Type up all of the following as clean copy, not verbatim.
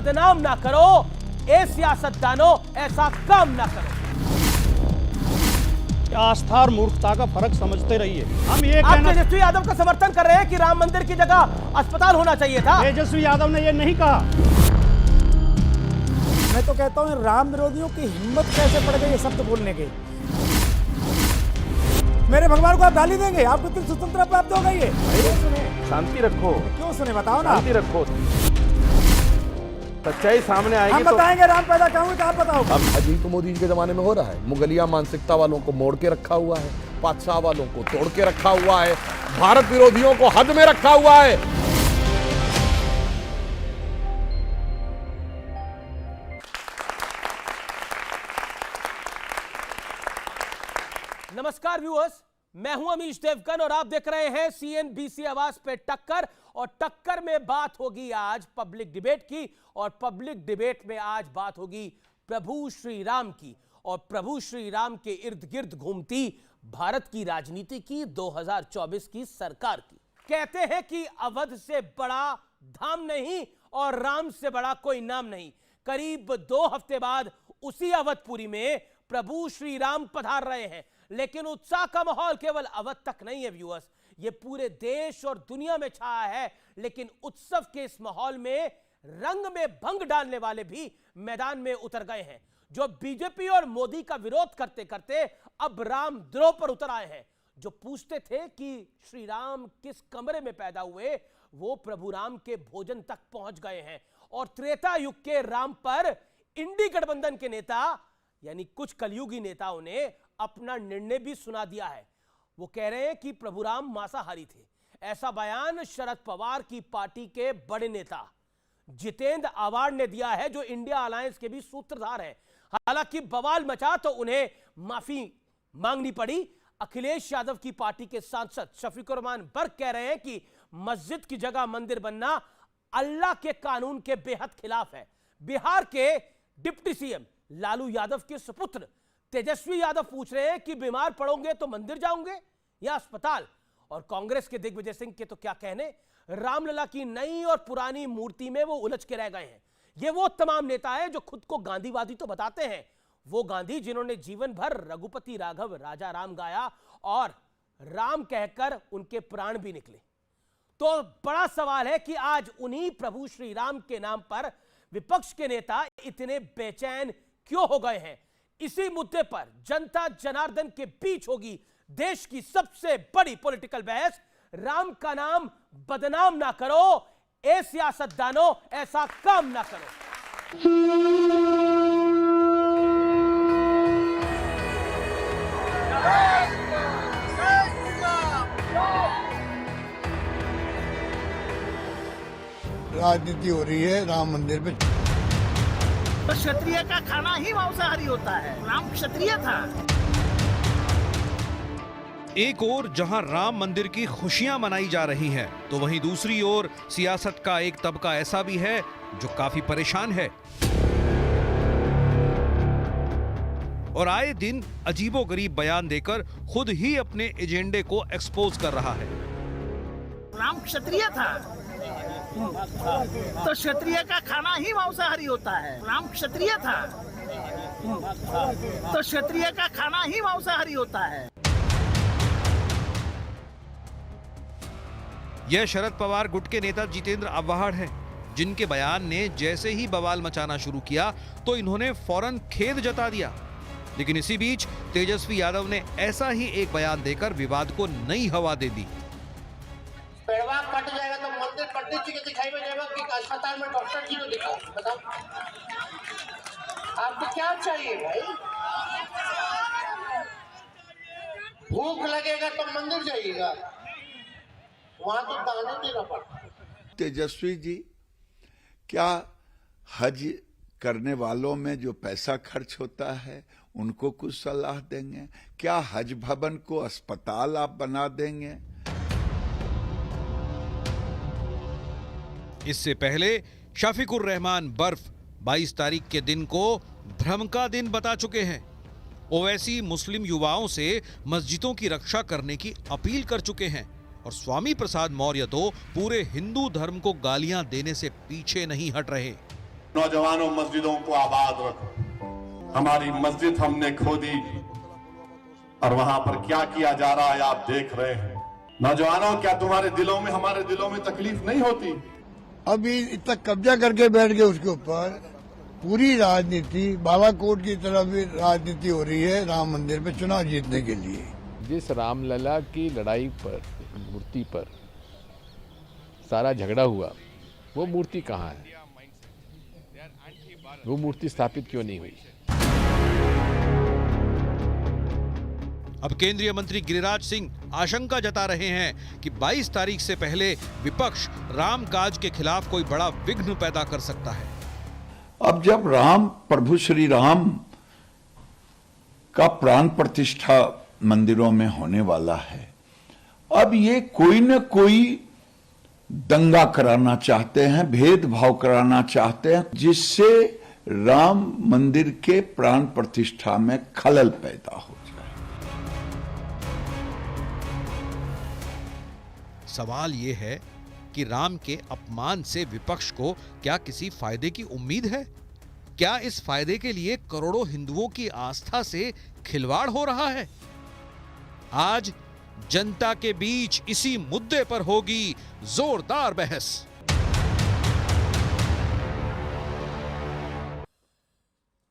बदनाम ना करो। ए सियासतदानों, ऐसा काम ना करो। आस्था और मूर्खता का फर्क समझते रहिए। हम ये आप कहना तेजस्वी यादव का समर्थन कर रहे हैं कि राम मंदिर की जगह अस्पताल होना चाहिए था। तेजस्वी यादव ने ये नहीं कहा। मैं तो कहता हूँ राम विरोधियों की हिम्मत कैसे पड़ गई ये शब्द बोलने की। मेरे भगवान को आप गाली देंगे, आपको इतनी स्वतंत्रता प्राप्त हो गई है। शांति रखो। क्यों सुने, बताओ ना। शांति रखो, सच्चाई सामने आएगी। हम बताएंगे राम पैदा क्या हुआ, आप बताओ। अब अजीत मोदी जी के जमाने में हो रहा है। मुगलिया मानसिकता वालों को मोड़ के रखा हुआ है, बादशाह वालों को तोड़ के रखा हुआ है, भारत विरोधियों को हद में रखा हुआ है। नमस्कार व्यूअर्स, मैं हूं अमीश देवगन और आप देख रहे हैं CNBC आवाज पे टक्कर। और टक्कर में बात होगी आज पब्लिक डिबेट की, और पब्लिक डिबेट में आज बात होगी प्रभु श्री राम की, और प्रभु श्री राम के इर्द गिर्द घूमती भारत की राजनीति की 2024 की सरकार की। कहते हैं कि अवध से बड़ा धाम नहीं और राम से बड़ा कोई नाम नहीं। करीब 2 हफ्ते बाद उसी अवधपुरी में प्रभु श्री राम पधार रहे हैं, लेकिन उत्साह का माहौल केवल अवध तक नहीं है व्यूअर्स, ये पूरे देश और दुनिया में छाया है। लेकिन उत्सव के इस माहौल में रंग में भंग डालने वाले भी मैदान में उतर गए हैं, जो बीजेपी और मोदी का विरोध करते करते अब राम द्रोह पर उतर आए हैं। जो पूछते थे कि श्री राम किस कमरे में पैदा हुए, वो प्रभु राम के भोजन तक पहुंच गए हैं। और त्रेता युग के राम पर इंडी गठबंधन के नेता यानी कुछ कलयुगी नेताओं ने अपना निर्णय भी सुना दिया है। वो कह रहे हैं कि प्रभु राम मांसाहारी थे। ऐसा बयान शरद पवार की पार्टी के बड़े नेता जितेंद्र आवाड़ ने दिया है, जो इंडिया अलायंस के भी सूत्रधार हैं। हालांकि बवाल मचा तो उन्हें माफी मांगनी पड़ी। अखिलेश यादव की पार्टी के सांसद शफीकुर रहमान बर्क कह रहे हैं कि मस्जिद की जगह मंदिर बनना अल्लाह के कानून के बेहद खिलाफ है। बिहार के डिप्टी सीएम लालू यादव के सुपुत्र तेजस्वी यादव पूछ रहे हैं कि बीमार पड़ोगे तो मंदिर जाओगे या अस्पताल। और कांग्रेस के दिग्विजय सिंह के तो क्या कहने, रामलला की नई और पुरानी मूर्ति में वो उलझ के रह गए हैं। ये वो तमाम नेता है जो खुद को गांधीवादी तो बताते हैं, वो गांधी जिन्होंने जीवन भर रघुपति राघव राजा राम गाया और राम कहकर उनके प्राण भी निकले। तो बड़ा सवाल है कि आज उन्हीं प्रभु श्री राम के नाम पर विपक्ष के नेता इतने बेचैन क्यों हो गए हैं। इसी मुद्दे पर जनता जनार्दन के बीच होगी देश की सबसे बड़ी पॉलिटिकल बहस। राम का नाम बदनाम ना करो, ए सियासतदानों, ऐसा काम ना करो। राजनीति हो रही है राम मंदिर पे। तो क्षत्रिय का खाना ही मांसाहारी होता है। राम क्षत्रिय था। एक ओर जहां राम मंदिर की खुशियां मनाई जा रही हैं, तो वहीं दूसरी ओर सियासत का एक तबका ऐसा भी है जो काफी परेशान है और आए दिन अजीबोगरीब बयान देकर खुद ही अपने एजेंडे को एक्सपोज कर रहा है। राम क्षत्रिय था, तो क्षत्रिय का खाना ही मांसाहारी होता है। राम क्षत्रिय था, तो क्षत्रिय का खाना ही मांसाहारी होता है। यह शरद पवार गुट के नेता जितेंद्र आव्हाड हैं, जिनके बयान ने जैसे ही बवाल मचाना शुरू किया तो इन्होंने फौरन खेद जता दिया। लेकिन इसी बीच तेजस्वी यादव ने ऐसा ही एक बयान देकर विवाद को नई हवा दे दी। पेड़वा कट जाएगा तो मंदिर पंडित जी के दिखाई में जाएगा कि अस्पताल में डॉक्टर जी को दिखाओ। बताओ आपको क्या चाहिए भाई? भूख लगेगा तो मंदिर जाइएगा, वहां तो दाने देना पड़ता है। तेजस्वी जी, क्या हज करने वालों में जो पैसा खर्च होता है उनको कुछ सलाह देंगे? क्या हज भवन को अस्पताल आप बना देंगे? इससे पहले शफीकुर रहमान बर्फ 22 तारीख के दिन को भ्रम का दिन बता चुके हैं। ओवैसी मुस्लिम युवाओं से मस्जिदों की रक्षा करने की अपील कर चुके हैं और स्वामी प्रसाद मौर्य तो पूरे हिंदू धर्म को गालियां देने से पीछे नहीं हट रहे। नौजवानों, मस्जिदों को आबाद रखो। हमारी मस्जिद हमने खोदी और वहां पर क्या किया जा रहा है आप देख रहे हैं। नौजवानों, क्या तुम्हारे दिलों में, हमारे दिलों में तकलीफ नहीं होती? अभी इतना कब्जा करके बैठ गए उसके ऊपर, पूरी राजनीति बालाकोट की तरह भी राजनीति हो रही है राम मंदिर पे चुनाव जीतने के लिए। जिस रामलला की लड़ाई पर, मूर्ति पर सारा झगड़ा हुआ, वो मूर्ति कहाँ है? वो मूर्ति स्थापित क्यों नहीं हुई? अब केंद्रीय मंत्री गिरिराज सिंह आशंका जता रहे हैं कि 22 तारीख से पहले विपक्ष रामकाज के खिलाफ कोई बड़ा विघ्न पैदा कर सकता है। अब जब राम, प्रभु श्री राम का प्राण प्रतिष्ठा मंदिरों में होने वाला है, अब ये कोई न कोई दंगा कराना चाहते हैं, भेदभाव कराना चाहते हैं, जिससे राम मंदिर के प्राण प्रतिष्ठा में खलल पैदा हो जाए। सवाल यह है कि राम के अपमान से विपक्ष को क्या किसी फायदे की उम्मीद है? क्या इस फायदे के लिए करोड़ों हिंदुओं की आस्था से खिलवाड़ हो रहा है? आज जनता के बीच इसी मुद्दे पर होगी जोरदार बहस।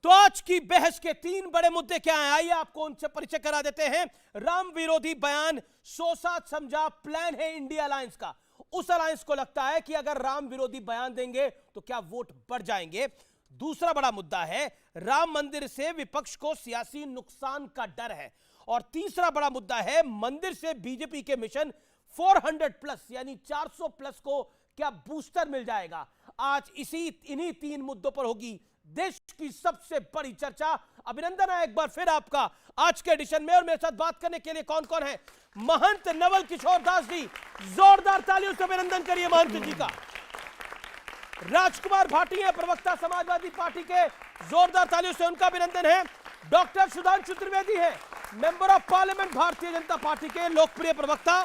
तो आज की बहस के 3 बड़े मुद्दे क्या हैं, आइए आपको उनसे परिचय करा देते हैं। राम विरोधी बयान सोचा समझा प्लान है इंडिया अलायंस का। उस अलायंस को लगता है कि अगर राम विरोधी बयान देंगे तो क्या वोट बढ़ जाएंगे। दूसरा बड़ा मुद्दा है राम मंदिर से विपक्ष को सियासी नुकसान का डर है। और तीसरा बड़ा मुद्दा है मंदिर से बीजेपी के मिशन 400+ यानी 400+ को क्या बूस्टर मिल जाएगा। आज इन्हीं 3 मुद्दों पर होगी देश की सबसे बड़ी चर्चा। अभिनंदन है एक बार फिर आपका आज के एडिशन में। और मेरे साथ बात करने के लिए कौन कौन है? महंत नवल किशोर दास जी, जोरदार तालियों से अभिनंदन करिए महंत जी का। राजकुमार भाटी है, प्रवक्ता समाजवादी पार्टी के, जोरदार तालियों से उनका अभिनंदन है। डॉक्टर सुधांशु त्रिवेदी है, member of parliament Bharatiya Janata party के, लोकप्रिय प्रवक्ता।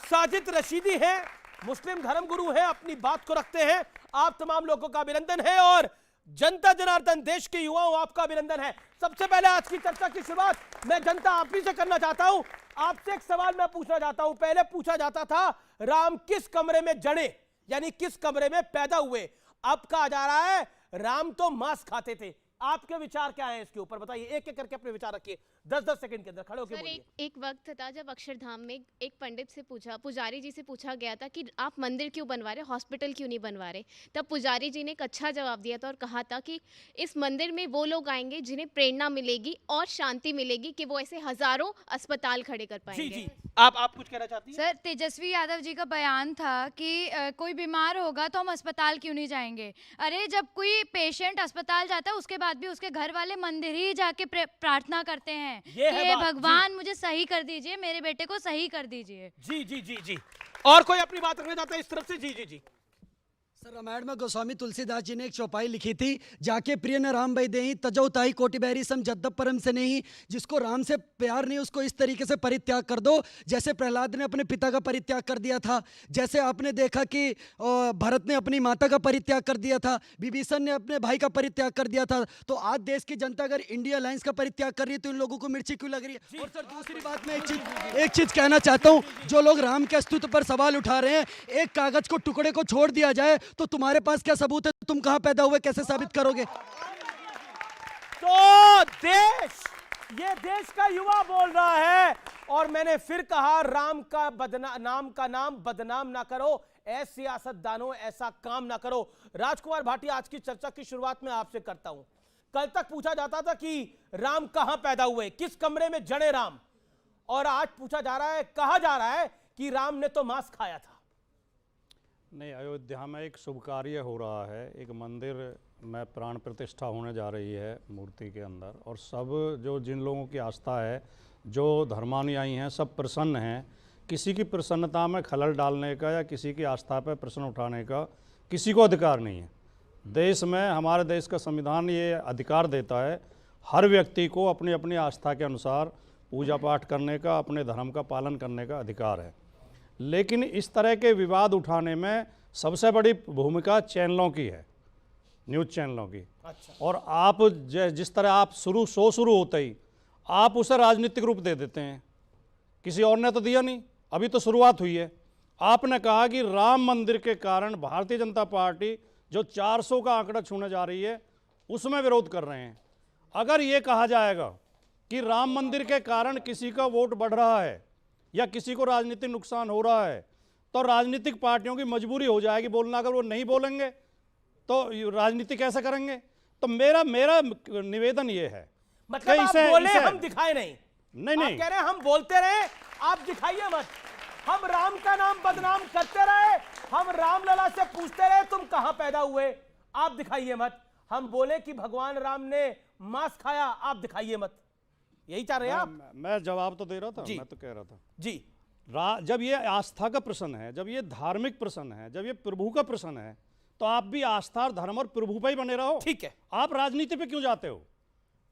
साजिद रशीदी है, मुस्लिम धर्मगुरु है, अपनी बात को रखते हैं। आप तमाम लोगों का अभिनंदन है। और जनता जनार्दन, देश के युवाओं, आपका अभिनंदन है। सबसे पहले आज की चर्चा की शुरुआत मैं जनता आप ही से करना चाहता हूं। आपसे एक सवाल मैं पूछना चाहता हूं। पहले पूछा जाता था राम किस कमरे में जड़े, यानी किस कमरे में पैदा हुए। अब कहा जा रहा है राम तो मांस खाते थे। आपके विचार क्या है इसके ऊपर, बताइए। एक एक करके अपने विचार रखिए, 10-10 सेकंड के अंदर खड़े होकर बोलिए। एक वक्त था जब अक्षरधाम में एक पंडित से पुजारी जी से पूछा गया था कि आप मंदिर क्यों बनवा रहे, हॉस्पिटल क्यों नहीं बनवा रहे। तब पुजारी जी ने एक अच्छा जवाब दिया था और कहा था कि इस मंदिर में वो लोग आएंगे जिन्हें प्रेरणा मिलेगी और शांति मिलेगी कि वो ऐसे हजारों अस्पताल खड़े कर पाएंगे। जी, आप कुछ कहना चाहती हैं? सर, तेजस्वी यादव जी का बयान था कि कोई बीमार होगा तो हम अस्पताल क्यों नहीं जाएंगे। अरे जब कोई पेशेंट अस्पताल जाता है उसके बाद भी उसके घर वाले मंदिर ही जाके प्रार्थना करते हैं कि भगवान मुझे सही कर दीजिए, मेरे बेटे को सही कर दीजिए। जी जी जी जी। और कोई अपनी बात रखना चाहता है इस तरफ से? जी जी जी। सर, रामायण में गोस्वामी तुलसीदास जी ने एक चौपाई लिखी थी, जाके प्रिय न राम भई देहि तजौ ताहि कोटि बैरी सम जद्दप परम से नहीं। जिसको राम से प्यार नहीं उसको इस तरीके से परित्याग कर दो जैसे प्रहलाद ने अपने पिता का परित्याग कर दिया था, जैसे आपने देखा कि भरत ने अपनी माता का परित्याग कर दिया था, विभीषण ने अपने भाई का परित्याग कर दिया था। तो आज देश की जनता अगर इंडिया अलायंस का परित्याग कर रही है तो इन लोगों को मिर्ची क्यों लग रही है। और सर दूसरी बात मैं एक चीज कहना चाहता हूँ, जो लोग राम के अस्तित्व पर सवाल उठा रहे हैं, एक कागज को टुकड़े को छोड़ दिया जाए तो तुम्हारे पास क्या सबूत है, तुम कहां पैदा हुए, कैसे साबित करोगे। तो ये देश का युवा बोल रहा है। और मैंने फिर कहा राम का नाम बदनाम ना करो, ऐसे सियासतदानों ऐसा काम ना करो। राजकुमार भाटी, आज की चर्चा की शुरुआत में आपसे करता हूं। कल तक पूछा जाता था कि राम कहां पैदा हुए, किस कमरे में जड़े राम, और आज पूछा जा रहा है, कहा जा रहा है कि राम ने तो मांस खाया था। नहीं, अयोध्या में एक शुभ कार्य हो रहा है, एक मंदिर में प्राण प्रतिष्ठा होने जा रही है मूर्ति के अंदर, और सब जिन लोगों की आस्था है, जो धर्मानुयायी हैं, सब प्रसन्न हैं। किसी की प्रसन्नता में खलल डालने का या किसी की आस्था पर प्रश्न उठाने का किसी को अधिकार नहीं है। देश में, हमारे देश का संविधान ये अधिकार देता है हर व्यक्ति को अपनी अपनी आस्था के अनुसार पूजा पाठ करने का, अपने धर्म का पालन करने का अधिकार है। लेकिन इस तरह के विवाद उठाने में सबसे बड़ी भूमिका चैनलों की है, न्यूज़ चैनलों की। अच्छा। और आप जिस तरह आप शो शुरू होते ही आप उसे राजनीतिक रूप दे देते हैं, किसी और ने तो दिया नहीं, अभी तो शुरुआत हुई है। आपने कहा कि राम मंदिर के कारण भारतीय जनता पार्टी जो 400 का आंकड़ा छूने जा रही है उसमें विरोध कर रहे हैं। अगर ये कहा जाएगा कि राम मंदिर के कारण किसी का वोट बढ़ रहा है या किसी को राजनीतिक नुकसान हो रहा है तो राजनीतिक पार्टियों की मजबूरी हो जाएगी बोलना। अगर वो नहीं बोलेंगे तो राजनीति कैसे करेंगे? तो मेरा निवेदन ये है, मतलब आप बोले हम दिखाए नहीं। नहीं, आप कह रहे हैं हम बोलते रहे, आप दिखाइए मत। हम राम का नाम बदनाम करते रहे, हम रामलला से पूछते रहे तुम कहां पैदा हुए, आप दिखाइए मत। हम बोले कि भगवान राम ने मांस खाया, आप दिखाइए मत। यही चाह रहे हैं आप? मैं जवाब तो दे रहा था, मैं तो कह रहा था जी। जब ये आस्था का प्रश्न है, जब ये धार्मिक प्रश्न है, जब ये प्रभु का प्रश्न है, तो आप भी आस्था और धर्म और प्रभु पे ही बने रहो। ठीक है। आप राजनीति पे क्यों जाते हो?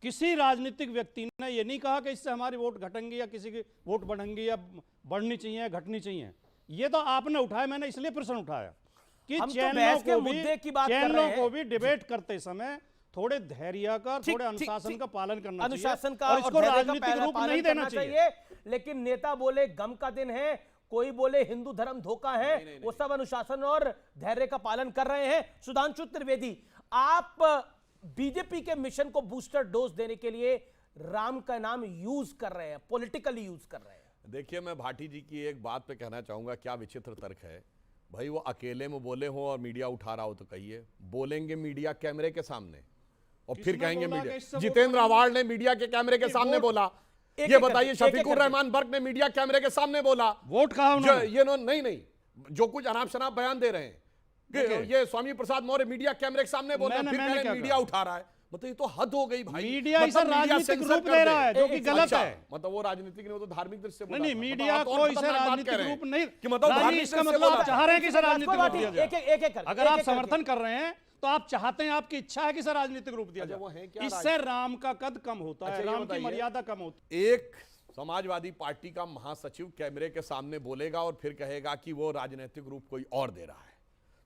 किसी राजनीतिक व्यक्ति ने ये नहीं कहा कि इससे हमारी वोट घटेंगे या किसी की वोट बढ़ेंगी या बढ़नी चाहिए, घटनी चाहिए। ये तो आपने उठाया, मैंने इसलिए प्रश्न उठाया कि चैनलों को भी डिबेट करते समय थोड़े धैर्य का, थोड़े अनुशासन का पालन करना चाहिए, अनुशासन का और इसको राजनीतिक रूप नहीं देना चाहिए। लेकिन नेता बोले गम का दिन है, कोई बोले हिंदू धर्म धोखा है, वो सब अनुशासन और धैर्य का पालन कर रहे हैं। सुधांशु त्रिवेदी, आप बीजेपी के मिशन को बूस्टर डोज देने के लिए राम का नाम यूज कर रहे हैं, पॉलिटिकली यूज कर रहे हैं। देखिए, मैं भाटी जी की एक बात पे कहना चाहूंगा, क्या विचित्र तर्क है भाई। वो अकेले में बोले हो और मीडिया उठा रहा हो तो कहिए, बोलेंगे मीडिया कैमरे के सामने और फिर कहेंगे मीडिया। जितेंद्र अवार्ड ने मीडिया के कैमरे के सामने बोला, ये बताइए। शफीकुर रहमान बर्क ने मीडिया कैमरे के सामने बोला, वोट कहा उन्होंने? ये नहीं, जो कुछ अनाप शनाप बयान दे रहे हैं कि ये स्वामी प्रसाद मौर्य मीडिया कैमरे के सामने बोल रहे हैं, फिर मीडिया उठा रहा है। मतलब ये तो हद हो गई भाई। मीडिया इसे राजनीतिक रूप दे रहा है जो कि गलत है। मतलब वो राजनीतिक नहीं, वो तो धार्मिक दृष्टि से नहीं, मीडिया को इसे राजनीतिक रूप नहीं कि मतलब इसका मतलब आप चाह रहे हैं कि इसे राजनीतिक रूप दिया जाए। अगर आप समर्थन कर रहे हैं तो आप चाहते हैं, आपकी इच्छा है कि इसे राजनीतिक रूप दिया जाए। इससे राम का कद कम होता है, राम की मर्यादा कम होती है। एक समाजवादी पार्टी का महासचिव कैमरे के सामने बोलेगा और फिर कहेगा कि वो राजनीतिक रूप कोई और दे रहा है।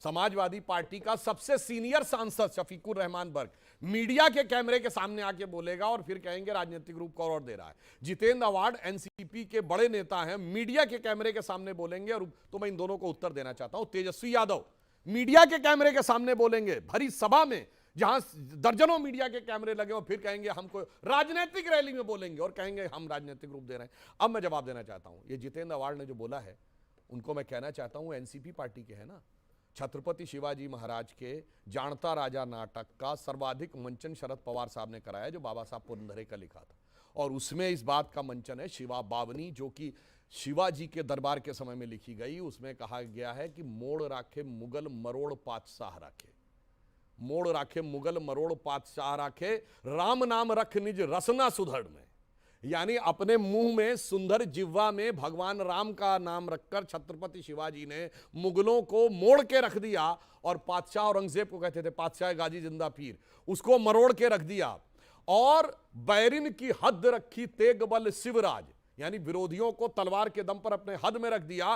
समाजवादी पार्टी का सबसे सीनियर सांसद शफीकुर रहमान बर्क मीडिया के कैमरे के सामने आके बोलेगा और फिर कहेंगे राजनीतिक रूप को और दे रहा है। जितेंद्र अवार्ड एनसीपी के बड़े नेता हैं, मीडिया के कैमरे के सामने बोलेंगे। और तो मैं इन दोनों को उत्तर देना चाहता हूं। तेजस्वी यादव मीडिया के कैमरे के सामने बोलेंगे, भरी सभा में जहां दर्जनों मीडिया के कैमरे लगे, और फिर कहेंगे हमको राजनीतिक रैली में बोलेंगे और कहेंगे हम राजनीतिक रूप दे रहे हैं। अब मैं जवाब देना चाहता हूं। ये जितेंद्र अवार्ड ने जो बोला है, उनको मैं कहना चाहता हूं, एनसीपी पार्टी के है ना। छत्रपति शिवाजी महाराज के जानता राजा नाटक का सर्वाधिक मंचन शरद पवार साहब ने कराया, जो बाबा साहब पुरंदरे का लिखा था। और उसमें इस बात का मंचन है शिवा बावनी, जो कि शिवाजी के दरबार के समय में लिखी गई। उसमें कहा गया है कि मोड़ राखे मुगल मरोड़ पातशाह राखे, मोड़ राखे मुगल मरोड़ पातशाह राखे, राम नाम रख निज रसना सुधड़ में। यानी अपने मुंह में, सुंदर जिह्वा में भगवान राम का नाम रखकर छत्रपति शिवाजी ने मुगलों को मोड़ के रख दिया। और पातशाह औरंगजेब को कहते थे पातशाह गाजी जिंदा पीर, उसको मरोड़ के रख दिया। और बैरिन की हद रखी तेग बल शिवराज, यानी विरोधियों को तलवार के दम पर अपने हद में रख दिया।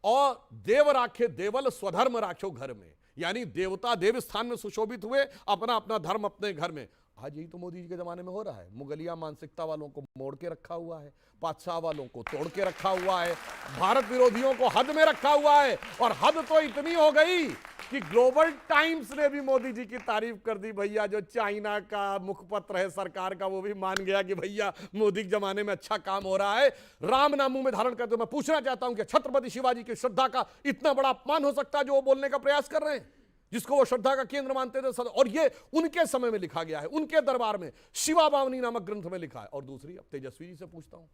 और देव राखे देवल स्वधर्म राखो घर में, यानी देवता देव स्थान में सुशोभित हुए, अपना अपना धर्म अपने घर में। आज यही तो मोदी जी के जमाने में हो रहा है। मुगलिया मानसिकता वालों को मोड़ के रखा हुआ है, पातशाह वालों को तोड़ के रखा हुआ है, भारत विरोधियों को हद में रखा हुआ है। और हद तो इतनी हो गई कि ग्लोबल टाइम्स ने भी मोदी जी की तारीफ कर दी। भैया जो चाइना का मुखपत्र है सरकार का, वो भी मान गया कि भैया मोदी के जमाने में अच्छा काम हो रहा है। राम नाम मुंह में धारण करते हुए मैं पूछना चाहता हूं कि छत्रपति शिवाजी की श्रद्धा का इतना बड़ा अपमान हो सकता है जो वो बोलने का प्रयास कर रहे हैं, जिसको वो श्रद्धा का केंद्र मानते थे। और ये उनके समय में लिखा गया है, उनके दरबार में शिवा बावनी नामक ग्रंथ में लिखा है। और दूसरी, अब तेजस्वी जी से पूछता हूं,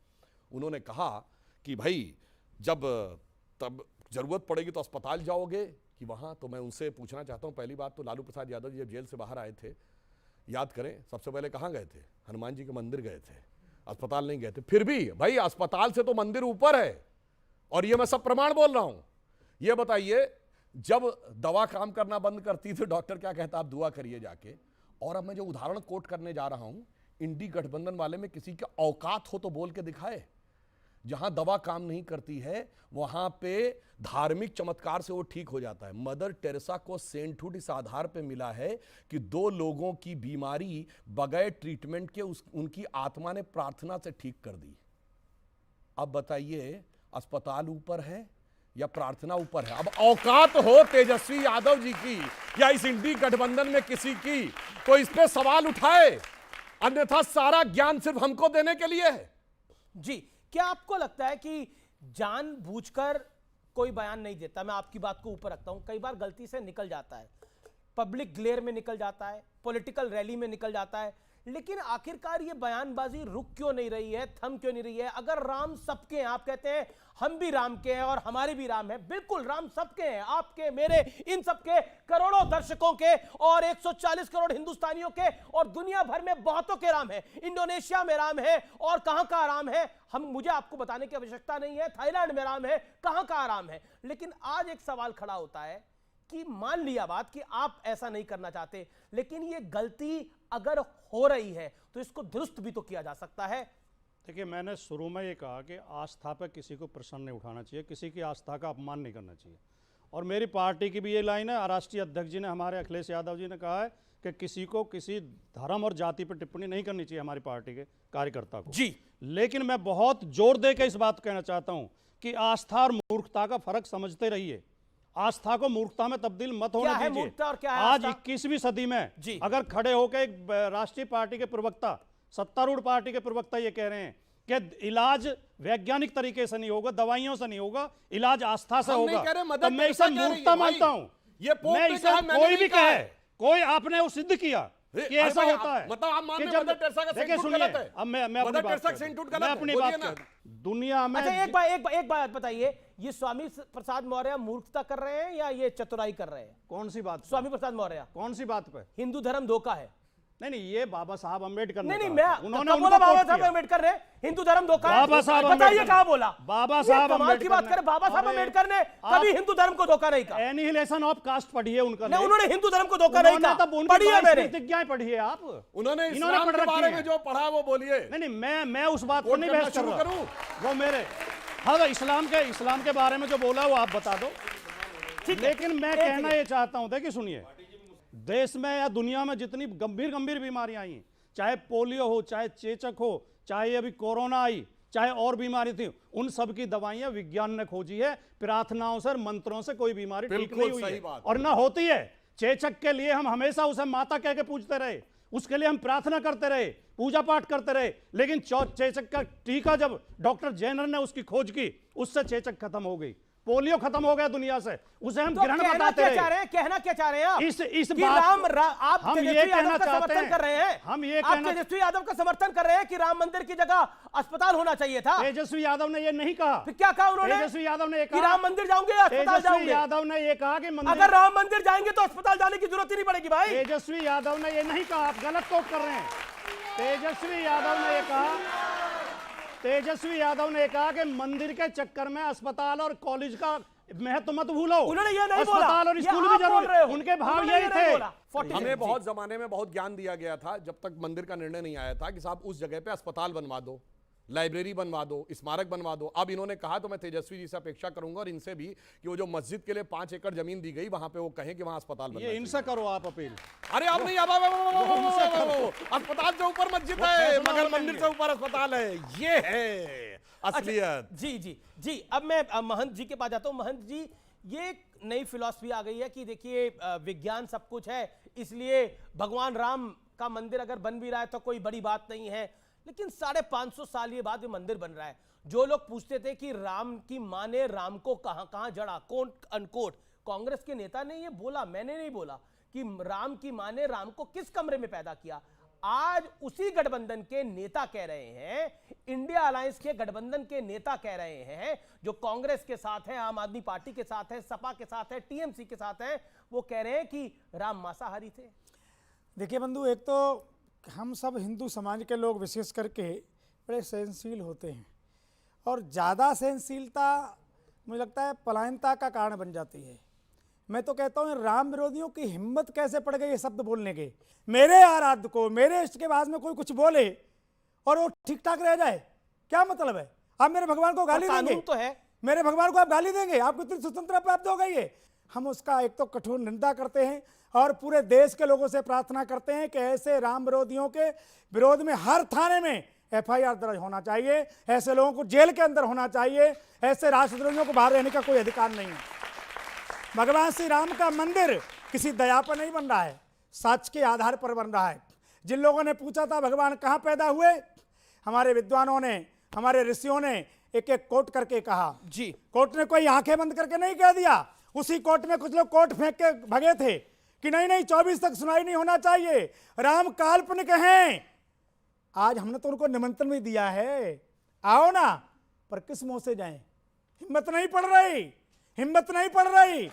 उन्होंने कहा कि भाई जब तब जरूरत पड़ेगी तो अस्पताल जाओगे कि वहां। तो मैं उनसे पूछना चाहता हूं, पहली बात तो लालू प्रसाद यादव जी जब जेल से बाहर आए थे, याद करें सबसे पहले कहां गए थे? हनुमान जी के मंदिर गए थे, अस्पताल नहीं गए थे। फिर भी भाई अस्पताल से तो मंदिर ऊपर है, और ये मैं सब प्रमाण बोल रहा हूं। ये बताइए, जब दवा काम करना बंद करती थी, डॉक्टर क्या कहता, आप दुआ करिए जाके। और अब मैं जो उदाहरण कोट करने जा रहा हूं, इंडी गठबंधन वाले में किसी के औकात हो तो बोल के दिखाए। जहां दवा काम नहीं करती है वहां पे धार्मिक चमत्कार से वो ठीक हो जाता है। मदर टेरेसा को सेंटहुड इस आधार पे मिला है कि 2 लोगों की बीमारी बगैर ट्रीटमेंट के उनकी आत्मा ने प्रार्थना से ठीक कर दी। अब बताइए, अस्पताल ऊपर है या प्रार्थना ऊपर है? अब औकात हो तेजस्वी यादव जी की या इस इंडी गठबंधन में किसी की तो इस पे सवाल उठाए, अन्यथा सारा ज्ञान सिर्फ हमको देने के लिए है। जी, क्या आपको लगता है कि जानबूझकर कोई बयान नहीं देता? मैं आपकी बात को ऊपर रखता हूं, कई बार गलती से निकल जाता है, पब्लिक ग्लेयर में निकल जाता है, पॉलिटिकल रैली में निकल जाता है, लेकिन आखिरकार ये बयानबाजी रुक क्यों नहीं रही है, थम क्यों नहीं रही है? अगर राम सबके हैं, आप कहते हैं हम भी राम के हैं और हमारे भी राम हैं, बिल्कुल राम सबके हैं, आपके, मेरे, इन सबके, करोड़ों दर्शकों के और 140 करोड़ हिंदुस्तानियों के और दुनिया भर में बहुतों के राम है। इंडोनेशिया में राम है और कहां का राम है मुझे आपको बताने की आवश्यकता नहीं है। थाईलैंड में राम है, कहां का राम है। लेकिन आज एक सवाल खड़ा होता है कि मान लिया बात कि आप ऐसा नहीं करना चाहते, लेकिन ये गलती अगर हो रही है तो इसको दुरुस्त भी तो किया जा सकता है। देखिए, मैंने शुरू में ये कहा कि आस्था पर किसी को प्रश्न नहीं उठाना चाहिए, किसी की आस्था का अपमान नहीं करना चाहिए। और मेरी पार्टी की भी ये लाइन है, राष्ट्रीय अध्यक्ष जी ने, हमारे अखिलेश यादव जी ने कहा है कि किसी को किसी धर्म और जाति पर टिप्पणी नहीं करनी चाहिए हमारी पार्टी के कार्यकर्ता को। जी, लेकिन मैं बहुत जोर दे के इस बात कहना चाहता हूं कि आस्था और मूर्खता का फर्क समझते रहिए। आस्था को मूर्खता में तब्दील मत होने दीजिए। और क्या है आज 21वीं सदी में अगर खड़े होकर एक राष्ट्रीय पार्टी के प्रवक्ता, सत्तारूढ़ पार्टी के प्रवक्ता ये कह रहे हैं कि इलाज वैज्ञानिक तरीके से नहीं होगा, दवाइयों से नहीं होगा, इलाज आस्था से होगा, तो मैं इसे मूर्खता मानता हूं। मैं इसे कोई भी कहे, कोई आपने वो सिद्ध किया कि ऐसा होता है। मतलब आप मान कि रहे जब मदर टेरेसा का देखिए, सेंटूट सुनिए, गलत है? अब मैं मदर टेरेसा का सेंटूट गलत है? अपनी बोलिए बात ना। दुनिया में अच्छा, एक बात बताइए, ये स्वामी प्रसाद मौर्य मूर्खता कर रहे हैं या ये चतुराई कर रहे हैं? कौन सी बात? स्वामी प्रसाद मौर्य कौन सी बात पे? हिंदू धर्म धोखा है। नहीं, ये बाबा साहब अम्बेडकर ने नहीं, कहा। उन्होंने बोला बाबा साहब अम्बेडकर ने हिंदू धर्म धोखा है। बाबा साहब बताइए कहां बोला? बाबा साहब कमाल की बात करें, बाबा साहब अम्बेडकर ने कभी हिंदू धर्म को धोखा नहीं कहा। एनिहिलेशन ऑफ कास्ट पढ़ी है उनका। नहीं, उन्होंने हिंदू धर्म को धोखा नहीं कहा। पढ़ी है मैंने। प्रतिज्ञाएं पढ़ी है आप? उन्होंने इस्लाम के बारे में जो पढ़ा वो बोलिए। नहीं, मैं उस बात को नहीं बहस कर रहा, वो मेरे, हाँ, इस्लाम के बारे में जो बोला वो आप बता दो। लेकिन मैं कहना ये चाहता हूं, देखिए सुनिए, देश में या दुनिया में जितनी गंभीर बीमारियां आई, चाहे पोलियो हो, चाहे चेचक हो, चाहे अभी कोरोना आई, चाहे और बीमारी थी, उन सब की दवाइयां विज्ञान ने खोजी है। प्रार्थनाओं से, मंत्रों से कोई बीमारी ठीक नहीं हुई है और ना होती है। चेचक के लिए हम हमेशा उसे माता कह के पूजते रहे, उसके लिए हम प्रार्थना करते रहे, पूजा पाठ करते रहे, लेकिन चेचक का टीका जब डॉक्टर जेनर ने उसकी खोज की, उससे चेचक खत्म हो गई, पोलियो खत्म हो गया दुनिया से, उसे हम ग्रहण बताते रहे। कहना क्या चाह रहे हैं आप? इस कि बात आप हम ये तेजस्वी कहना यादव का चाहते समर्थन हैं, कर रहे हैं, हम ये आप कहना, तेजस्वी यादव का समर्थन कर रहे हैं कि राम मंदिर की जगह अस्पताल होना चाहिए था। तेजस्वी यादव ने ये नहीं कहा। फिर क्या कहा उन्होंने? तेजस्वी यादव ने कि राम मंदिर जाऊंगे या अस्पताल जाऊंगे? यादव ने ये कहा कि अगर राम मंदिर जाएंगे तो अस्पताल जाने की जरूरत ही नहीं पड़ेगी भाई। तेजस्वी यादव ने ये नहीं कहा, आप गलत कोट कर रहे हैं। तेजस्वी यादव ने कहा कि मंदिर के चक्कर में अस्पताल और कॉलेज का महत्व मत भूलो। उन्होंने ये नहीं बोला। अस्पताल और स्कूल भी जरूरी, उनके भाव यही थे। हमें बहुत जमाने में बहुत ज्ञान दिया गया था, जब तक मंदिर का निर्णय नहीं आया था कि साहब उस जगह पे अस्पताल बनवा दो, लाइब्रेरी बनवा दो, स्मारक बनवा दो। अब इन्होंने कहा, तो मैं तेजस्वी जी से अपेक्षा करूंगा और इनसे भी कि वो जो मस्जिद के लिए 5 एकड़ जमीन दी गई, वहां पे वो कहें कि वहां अस्पताल बनना चाहिए। इनसे करो आप अपील। अरे अब नहीं, अस्पताल से ऊपर मस्जिद है मगर मंदिर से ऊपर अस्पताल है, ये है असलियत। जी, अब मैं महंत जी के पास जाता हूं। महंत जी, ये एक नई फिलॉसफी आ गई है कि देखिए विज्ञान सब कुछ है, इसलिए भगवान राम का मंदिर अगर बन भी रहा है तो कोई बड़ी बात नहीं है, लेकिन 550 साल ये बाद में मंदिर बन रहा है। जो लोग पूछते थे कि राम की मां ने राम को कहां जड़ा, कोट अनकोट, कांग्रेस के नेता ने ये बोला, मैंने नहीं बोला, कि राम की मां ने राम को किस कमरे में पैदा किया। आज उसी गठबंधन के नेता कह रहे हैं, इंडिया अलायंस के गठबंधन के नेता कह रहे हैं, जो कांग्रेस के साथ है, आम आदमी पार्टी के साथ है, सपा के साथ है, टीएमसी के साथ है, वो कह रहे हैं कि राम मांसाहारी थे। देखिए बंधु, एक तो हम सब हिंदू समाज के लोग विशेष करके बड़े सहनशील होते हैं और ज़्यादा सहनशीलता मुझे लगता है पलायनता का कारण बन जाती है। मैं तो कहता हूँ राम विरोधियों की हिम्मत कैसे पड़ गई ये शब्द बोलने के। मेरे आराध्य को, मेरे इष्ट के बाद में कोई कुछ बोले और वो ठीक ठाक रह जाए, क्या मतलब है? आप मेरे भगवान को गाली कानून देंगे? तो है। मेरे भगवान को आप गाली देंगे? आपको इतनी स्वतंत्रता प्राप्त हो गई है। हम उसका एक तो कठोर निंदा करते हैं और पूरे देश के लोगों से प्रार्थना करते हैं कि ऐसे राम विरोधियों के विरोध में हर थाने में FIR दर्ज होना चाहिए, ऐसे लोगों को जेल के अंदर होना चाहिए, ऐसे राष्ट्रद्रोहियों को बाहर रहने का कोई अधिकार नहीं है। भगवान श्री राम का मंदिर किसी दया पर नहीं बन रहा है, सच के आधार पर बन रहा है। जिन लोगों ने पूछा था भगवान कहाँ पैदा हुए, हमारे विद्वानों ने, हमारे ऋषियों ने एक एक कोट करके कहा जी। कोर्ट ने कोई आंखें बंद करके नहीं कह दिया। उसी कोर्ट में कुछ लोग कोर्ट फेंक के भगे थे कि नहीं नहीं 24 तक सुनाई नहीं होना चाहिए, राम काल्पनिक हैं। आज हमने तो उनको निमंत्रण भी दिया है, आओ ना, पर किस मुंह से जाएं? हिम्मत नहीं पड़ रही, हिम्मत नहीं पड़ रही।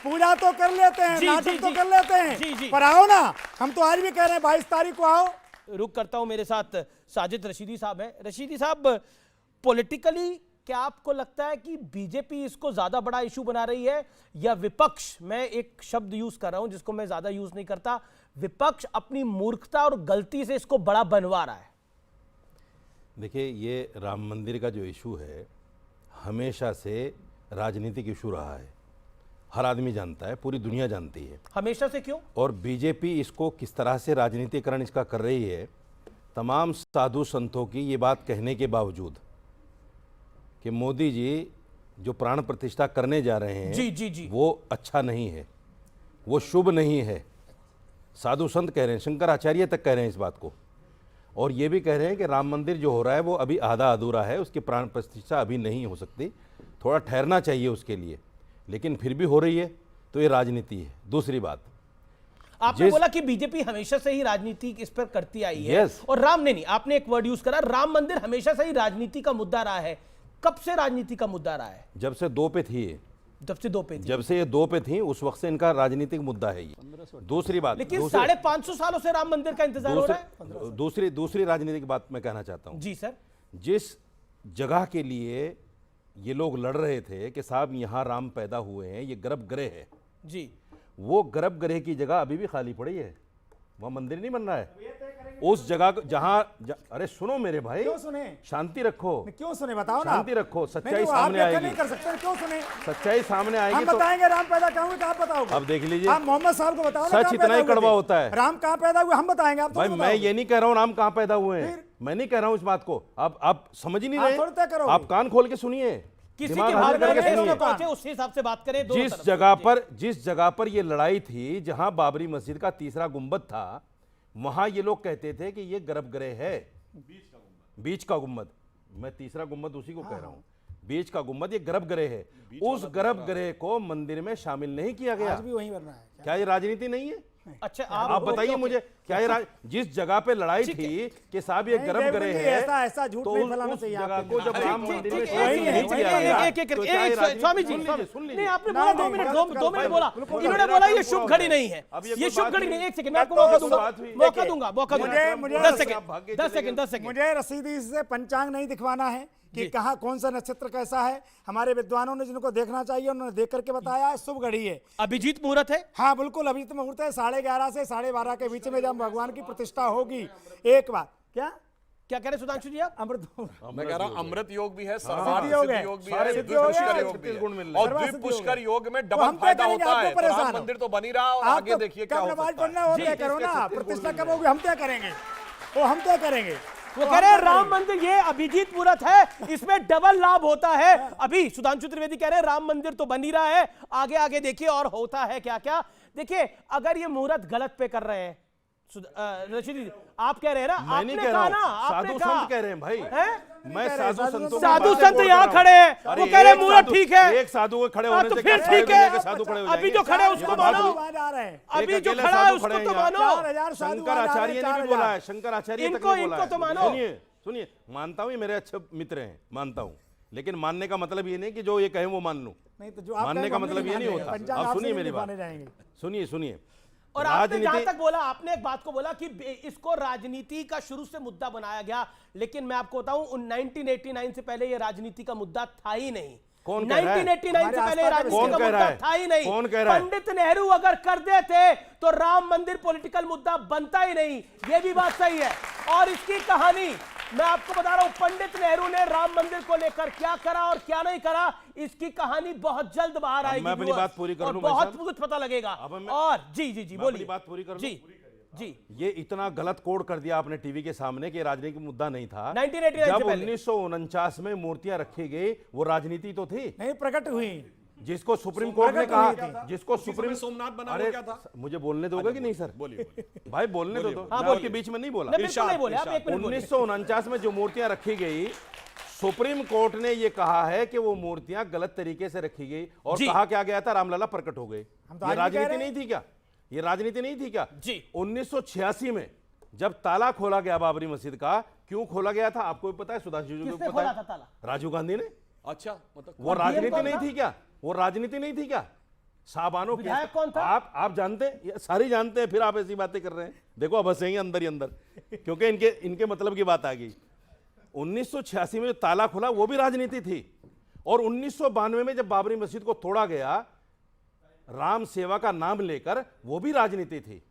पूजा तो कर लेते हैं, नाटक तो कर लेते हैं, पर आओ ना। हम तो आज भी कह रहे हैं 22 तारीख को आओ। रुक करता हूं, मेरे साथ साजिद रशीदी साहब हैं। रशीदी साहब, पॉलिटिकली क्या आपको लगता है कि बीजेपी इसको ज्यादा बड़ा इशू बना रही है या विपक्ष, मैं एक शब्द यूज कर रहा हूं जिसको मैं ज्यादा यूज नहीं करता, विपक्ष अपनी मूर्खता और गलती से इसको बड़ा बनवा रहा है? देखिए, ये राम मंदिर का जो इशू है हमेशा से राजनीतिक इशू रहा है, हर आदमी जानता है, पूरी दुनिया जानती है। हमेशा से क्यों? और बीजेपी इसको किस तरह से राजनीतिकरण इसका कर रही है, तमाम साधु संतों की ये बात कहने के बावजूद कि मोदी जी जो प्राण प्रतिष्ठा करने जा रहे हैं जी। वो अच्छा नहीं है, वो शुभ नहीं है। साधु संत कह रहे हैं, शंकराचार्य तक कह रहे हैं इस बात को, और ये भी कह रहे हैं कि राम मंदिर जो हो रहा है वो अभी आधा अधूरा है, उसकी प्राण प्रतिष्ठा अभी नहीं हो सकती, थोड़ा ठहरना चाहिए उसके लिए, लेकिन फिर भी हो रही है, तो ये राजनीति है। दूसरी बात, आपने बोला कि बीजेपी हमेशा से ही राजनीति इस पर करती आई है, और राम ने नहीं, आपने एक वर्ड यूज करा, राम मंदिर हमेशा से ही राजनीति का मुद्दा रहा है। कब से राजनीति का मुद्दा रहा है? जब से दो पे थी, जब से ये दो पे थी उस वक्त से इनका राजनीतिक मुद्दा है ये। दूसरी बात, लेकिन 550 सालों से राम मंदिर का इंतजार हो रहा है। दूसरी राजनीतिक बात मैं कहना चाहता हूं जी सर। जिस जगह के लिए ये लोग लड़ रहे थे कि साहब यहां राम पैदा हुए हैं, ये गर्भगृह है जी, वो गर्भगृह की जगह अभी भी खाली पड़ी है, वहां मंदिर नहीं बन रहा है। उस जगह अरे सुनो मेरे भाई, क्यों सुने? शांति रखो। क्यों सुने बताओ ना। शांति रखो, सच्चाई सामने आएगी। नहीं कर सकते, क्यों सुने? सच्चाई सामने आएगी। हम बताएंगे राम पैदा कहाँ हुए, आप बताओगे? अब देख लीजिए, आप मोहम्मद साहब को बताओ, सच इतना ही कड़वा होता है। राम कहाँ पैदा हुए हम बताएंगे, आप भाई मैं ये नहीं कह रहा हूँ राम कहाँ पैदा हुए हैं, मैं नहीं कह रहा हूँ इस बात को, आप समझ ही नहीं रहे। आप कान खोल के सुनिए, किसी के भाग में पहुंचे उस हिसाब से बात करें। जिस जगह पर ये लड़ाई थी, जहां बाबरी मस्जिद का तीसरा गुंबद था, वहां ये लोग कहते थे कि ये गर्भगृह है, बीच का गुंबद, मैं तीसरा गुंबद उसी को कह रहा हूं, बीच का गुंबद ये गर्भगृह है। उस गर्भगृह को मंदिर में शामिल नहीं किया गया। आज भी वहीं बन रहा है। क्या ये राजनीति नहीं है? अच्छा आप बताइए मुझे, क्या ये जिस जगह पे लड़ाई थी कि साहब ये गर्भगृह है, ऐसा झूठ नहीं फैलाना चाहिए। जगह को जब राम मंदिर में स्वामी जी नहीं, आपने बोला 2 मिनट बोला, इन्होंने बोला ये शुभ घड़ी नहीं है, ये शुभ घड़ी नहीं। 1 सेकंड मैं आपको मौका दूंगा। 10 सेकंड। मुझे रसीदी से पंचांग नहीं दिखवाना है कि कहाँ कौन सा नक्षत्र कैसा है। हमारे विद्वानों ने जिनको देखना चाहिए उन्होंने देख करके बताया है, शुभ घड़ी है। अभिजीत मुहूर्त है? हाँ बिल्कुल अभिजीत मुहूर्त है, 11:30 से 12:30 के बीच में जब भगवान की प्रतिष्ठा होगी। एक बात क्या कह रहे सुधांशु जी आप? अमृत, मैं कह रहा हूँ अमृत योग भी है, योग भी है, और द्विपुष्कर योग में डबल फायदा होता है। राम मंदिर तो बन ही रहा और आगे देखिए क्या होता है। करो ना, प्रतिष्ठा कब होगी, हम क्या करेंगे, वो हम क्या करेंगे। वो कह रहे हैं राम मंदिर, ये अभिजीत मुहूर्त है, इसमें डबल लाभ होता है। अभी सुधांशु त्रिवेदी कह रहे हैं राम मंदिर तो बन ही रहा है, आगे आगे देखिए और होता है क्या क्या। देखिए अगर ये मुहूर्त गलत पे कर रहे हैं रशीदी, आप कह रहे हैं ना, आपने कहा ना, साधु संत कह रहे हैं भाई, मैं साधु संत यहाँ खड़े हैं, वो कह रहे हैं मुहूर्त ठीक है। एक साधु को खड़े होने से फिर ठीक है, साधु खड़े हो अभी जो खड़े उसको मानो, अभी जो खड़ा है उसको तो मानो। शंकराचार्य ने भी बोला है, शंकराचार्य तक ने बोला है। तो मानो। सुनिए, मानता हूँ ये मेरे अच्छे मित्र हैं, मानता हूँ, लेकिन मानने का मतलब ये नहीं कि जो ये कहें वो मान लूं। मानने का मतलब ये नहीं होता। आप सुनिए मेरी बात, सुनिए। और आपने जहां तक बोला, आपने एक बात को बोला कि इसको राजनीति का शुरू से मुद्दा बनाया गया, लेकिन मैं आपको बताऊं 1989 से पहले ये राजनीति का मुद्दा था ही नहीं। कौन कह रहा है? 1989 से पहले राजनीति का मुद्दा था ही नहीं। कौन कह रहा है? पंडित नेहरू अगर कर देते तो राम मंदिर पॉलिटिकल मुद्दा बनता ही नहीं, ये भी बात सही है। और इसकी कहानी मैं आपको बता रहा हूं पंडित नेहरू ने राम मंदिर को लेकर क्या करा और क्या नहीं करा, इसकी कहानी बहुत जल्द बाहर आएगी। मैं अपनी बात पूरी कर और लूं, बहुत कुछ पता लगेगा। और जी बोलिए, बात पूरी कर जी जी। ये इतना गलत कोड कर दिया आपने टीवी के सामने कि राजनीतिक मुद्दा नहीं था। 1989 जब से पहले 1949 में मूर्तियां रखी गई, वो राजनीति तो थी नहीं, प्रकट हुई। जिसको सुप्रीम कोर्ट ने कहा, जिसको सुप्रीम सोमनाथ बना अरे क्या था? मुझे बोलने दोगे कि नहीं सर? बोलिए भाई बोलने दो, हाँ, मैं आपके बीच में नहीं बोला। 1949 में जो मूर्तियां रखी गई, सुप्रीम कोर्ट ने ये कहा है कि वो मूर्तियां गलत तरीके से रखी गई, और कहा क्या गया था, रामलला प्रकट हो गए। ये राजनीति नहीं थी क्या? ये राजनीति नहीं थी क्या? जी। 1986 में जब ताला खोला गया बाबरी मस्जिद का, क्यों खोला गया था आपको भी पता है, सुधांशु जी को पता खोला है? था ताला? राजीव गांधी ने। अच्छा, मतलब वो राजनीति नहीं थी क्या? वो राजनीति नहीं थी क्या? साबानो विधायक कौन था? आप जानते हैं, सारी जानते हैं, फिर आप ऐसी बातें कर रहे हैं। देखो अब हंसेंगे अंदर ही अंदर, क्योंकि इनके मतलब की बात आ गई। 1986 में जो ताला खुला वो भी राजनीति थी, और 1992 में जब बाबरी मस्जिद को तोड़ा गया राम सेवा का नाम लेकर, वो भी राजनीति थी,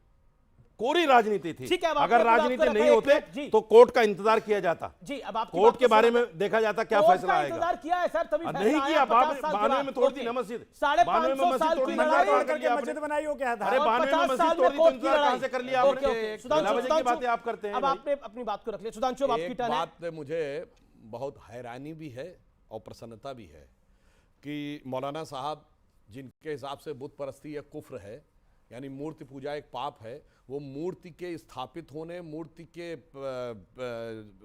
कोरी राजनीति थी। ठीक है, अब अगर आपने राजनीति आपको नहीं होते तो कोर्ट का इंतजार किया जाता जी। अब आप कोर्ट के बारे में देखा जाता क्या फैसला आएगा। इंतजार किया है सर, तभी नहीं किया। 92 में तोड़ दी ना मस्जिद, 550 साल की लड़ाई करके मस्जिद बनाई हो क्या था? अरे 92 में मस्जिद तोड़ दी तो इंतजार कहां से कर लिया आपने? सुधांशु की बातें आप करते हैं। अब आपने अपनी बात को रख लिया। सुधांशु, आपकी टर्न है। बात मुझे बहुत हैरानी भी है और प्रसन्नता भी है कि मौलाना साहब जिनके हिसाब से बुत परस्ती एक कुफ्र है, यानी मूर्ति पूजा एक पाप है, वो मूर्ति के स्थापित होने, मूर्ति के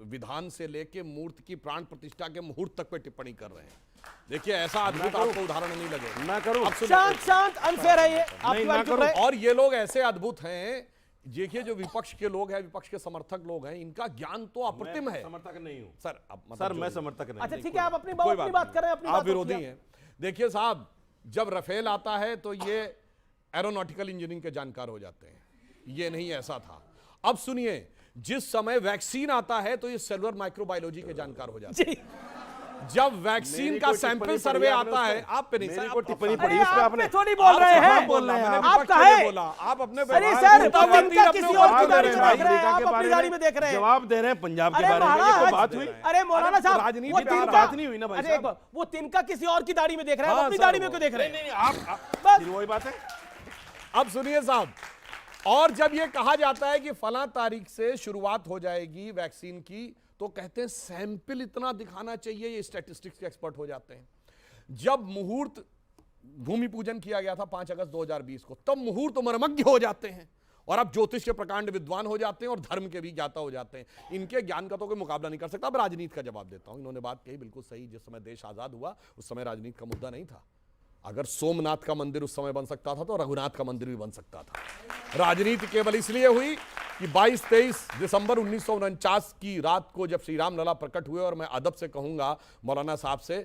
विधान से लेके मूर्ति की प्राण प्रतिष्ठा के मुहूर्त तक पे टिप्पणी कर रहे हैं। देखिए ऐसा अद्भुत आपको उदाहरण नहीं लगे। मैं करूं? शांत अनफेयर है ये, आपकी बात चुप रहे। और ये लोग ऐसे अद्भुत हैं, देखिए जो विपक्ष के लोग हैं, विपक्ष के समर्थक लोग हैं, इनका ज्ञान तो अप्रतिम है। समर्थक नहीं हूं सर, सर मैं समर्थक नहीं। अच्छा ठीक है, आप अपनी बात कर रहे हैं, आप विरोधी हैं। देखिए साहब, जब रफेल आता है तो ये एरोनॉटिकल इंजीनियरिंग के जानकार हो जाते हैं, ये नहीं ऐसा था। अब सुनिए, जिस समय वैक्सीन आता है तो ये सेलुलर माइक्रोबायोलॉजी के जानकार हो जाते हैं। जब वैक्सीन का सैंपल सर्वे आता है, आप पे नहीं, मेरी को टिप्पणी पड़ी उस पे आपने थोड़ी बोल रहे हैं, बोल रहे हैं आप कहे बोला, आप अपने सर तिनका किसी और की दाढ़ी में देख रहे हैं, आप अपनी दाढ़ी में देख रहे हैं। जवाब दे रहे हैं पंजाब के बारे में, ये कोई बात हुई? अरे मौलाना साहब, राजनीति वो की बात नहीं हुई ना भाई साहब। वो तिनका किसी और की दाढ़ी में देख रहे हैं, अपनी दाढ़ी में क्यों देख रहे हैं? नहीं, आप वही बात है। अब सुनिए साहब, और जब ये कहा जाता है कि फला तारीख से शुरुआत हो जाएगी वैक्सीन की, तो कहते हैं सैंपल इतना दिखाना चाहिए, ये स्टैटिस्टिक्स के एक्सपर्ट हो जाते हैं। जब मुहूर्त भूमि पूजन किया गया था 5 अगस्त 2020 को, तब मुहूर्त मर्मज्ञ हो जाते हैं, और अब ज्योतिष के प्रकांड विद्वान हो जाते हैं, और धर्म के भी ज्ञाता हो जाते हैं। इनके ज्ञान का तो कोई मुकाबला नहीं कर सकता। अब राजनीति का जवाब देता हूं। इन्होंने बात कही बिल्कुल सही, जिस समय देश आजाद हुआ उस समय राजनीति का मुद्दा नहीं था। अगर सोमनाथ का मंदिर उस समय बन सकता था तो रघुनाथ का मंदिर भी बन सकता था। राजनीति केवल इसलिए हुई कि 22-23 दिसंबर 1949 की रात को जब श्री राम लला प्रकट हुए, और मैं अदब से कहूंगा मौलाना साहब से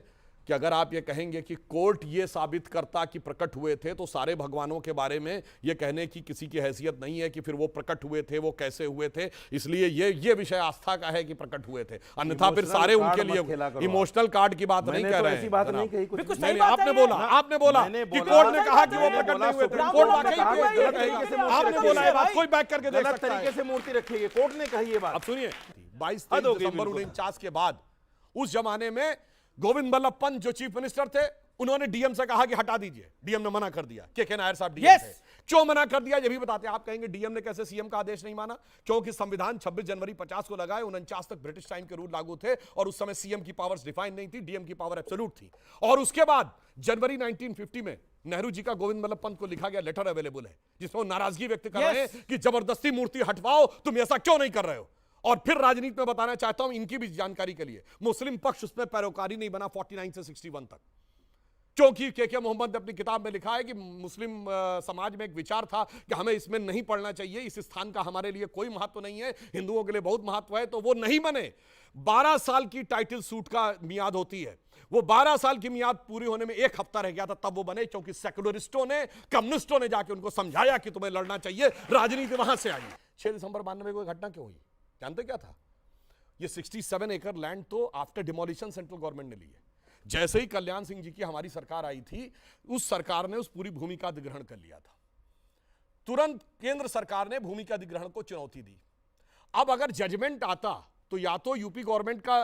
कि अगर आप ये कहेंगे कि कोर्ट ये साबित करता कि प्रकट हुए थे, तो सारे भगवानों के बारे में ये कहने की किसी की हैसियत नहीं है कि फिर वो प्रकट हुए थे, वो कैसे हुए थे। इसलिए ये विषय आस्था का है कि प्रकट हुए थे, अन्यथा फिर सारे उनके लिए इमोशनल कार्ड की बात नहीं कर रहे हैं। आपने बोला कि कोर्ट ने कहा कि वो प्रकट नहीं हुए थे, कोर्ट आपने बोला, बात कोई बैक करके देख सकता है। तरीके से मूर्ति रखी है, कोर्ट ने कही ये बात। अब सुनिए, 22 दिसंबर 1949 के बाद उस जमाने में गोविंद बल्लभ पंत जो चीफ मिनिस्टर थे, उन्होंने डीएम से कहा कि हटा दीजिए। डीएम ने मना कर दिया। के नायर साहब डीएम थे। क्यों मना कर दिया ये भी बताते हैं। आप कहेंगे डीएम ने कैसे सीएम का आदेश नहीं माना? क्योंकि संविधान 26 जनवरी 50 को लगा है, 49 तक ब्रिटिश टाइम के रूल लागू थे, और उस समय सीएम की पावर्स डिफाइन नहीं थी, डीएम की पावर एब्सोल्यूट थी। और उसके बाद जनवरी 1950 में नेहरू जी का गोविंद बल्लभ पंत को लिखा गया लेटर अवेलेबल है, जिसमें वो नाराजगी व्यक्त कर रहे हैं कि जबरदस्ती मूर्ति हटवाओ, तुम ऐसा क्यों नहीं कर रहे हो। और फिर राजनीति में बताना चाहता हूं इनकी भी जानकारी के लिए, मुस्लिम पक्ष उसमें पैरोकारी नहीं बना 49 से 61 तक, क्योंकि के मोहम्मद ने अपनी किताब में लिखा है कि मुस्लिम समाज में एक विचार था कि हमें इसमें नहीं पढ़ना चाहिए, इस स्थान का हमारे लिए कोई महत्व नहीं है, हिंदुओं के लिए बहुत महत्व है, तो वो नहीं बने। 12 साल की टाइटल सूट का मियाद होती है, वो 12 साल की मियाद पूरी होने में 1 हफ्ता रह गया था, तब वो बने, क्योंकि सेकुलरिस्टों ने, कम्युनिस्टों ने जाके उनको समझाया कि तुम्हें लड़ना चाहिए। राजनीति वहां से आई। 6 दिसंबर 92 को घटना क्यों हुई जानते क्या था? ये 67 एकड़ लैंड तो आफ्टर डिमोलिशन सेंट्रल गवर्नमेंट ने ली है। जैसे ही कल्याण सिंह जी की हमारी सरकार आई थी, उस सरकार ने उस पूरी भूमि का अधिग्रहण कर लिया था। तुरंत केंद्र सरकार ने भूमि के अधिग्रहण को चुनौती दी। अब अगर जजमेंट आता तो या तो यूपी गवर्नमेंट का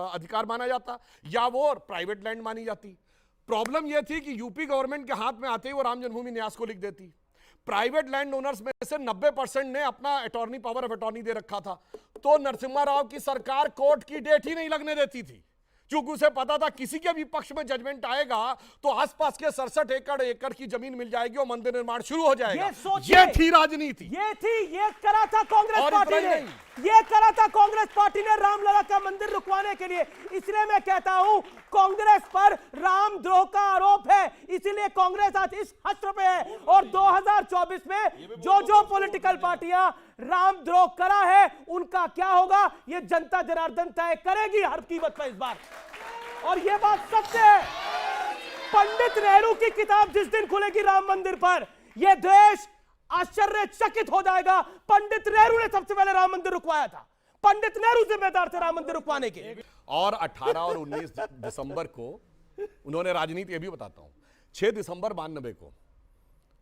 अधिकार माना जाता या वो प्राइवेट लैंड मानी जाती। प्रॉब्लम यह थी कि यूपी गवर्नमेंट के हाथ में आते ही वो राम जन्मभूमि न्यास को लिख देती। प्राइवेट लैंड ओनर्स में से 90% ने अपना अटॉर्नी पावर ऑफ अटॉर्नी दे रखा था, तो नरसिम्हा राव की सरकार कोर्ट की डेट ही नहीं लगने देती थी, क्योंकि उसे पता था किसी के भी पक्ष में जजमेंट आएगा तो आसपास के 67 एकड़ की जमीन मिल जाएगी और मंदिर निर्माण शुरू हो जाएगा। ये थी राजनीति, ये करा था कांग्रेस पार्टी ने, ये करा था कांग्रेस पार्टी ने रामलला का मंदिर रुकवाने के लिए। इसलिए मैं कहता हूं कांग्रेस पर रामद्रोह का आरोप है, इसीलिए कांग्रेस आज इस हस्त्र पे है। और 2024 में जो पॉलिटिकल पार्टियां रामद्रोह करा है उनका क्या होगा ये जनता जनार्दन तय करेगी हर कीमत पर इस बार। और यह बात सत्य है, पंडित नेहरू की किताब जिस दिन खुलेगी राम मंदिर पर यह देश आश्चर्यचकित हो जाएगा। पंडित नेहरू ने सबसे पहले राम मंदिर रुकवाया था, पंडित नेहरू जिम्मेदार थे राम मंदिर रुकवाने के। और 18 और 19 दिसंबर को उन्होंने राजनीति, ये भी बताता हूं, 6 दिसंबर 92 को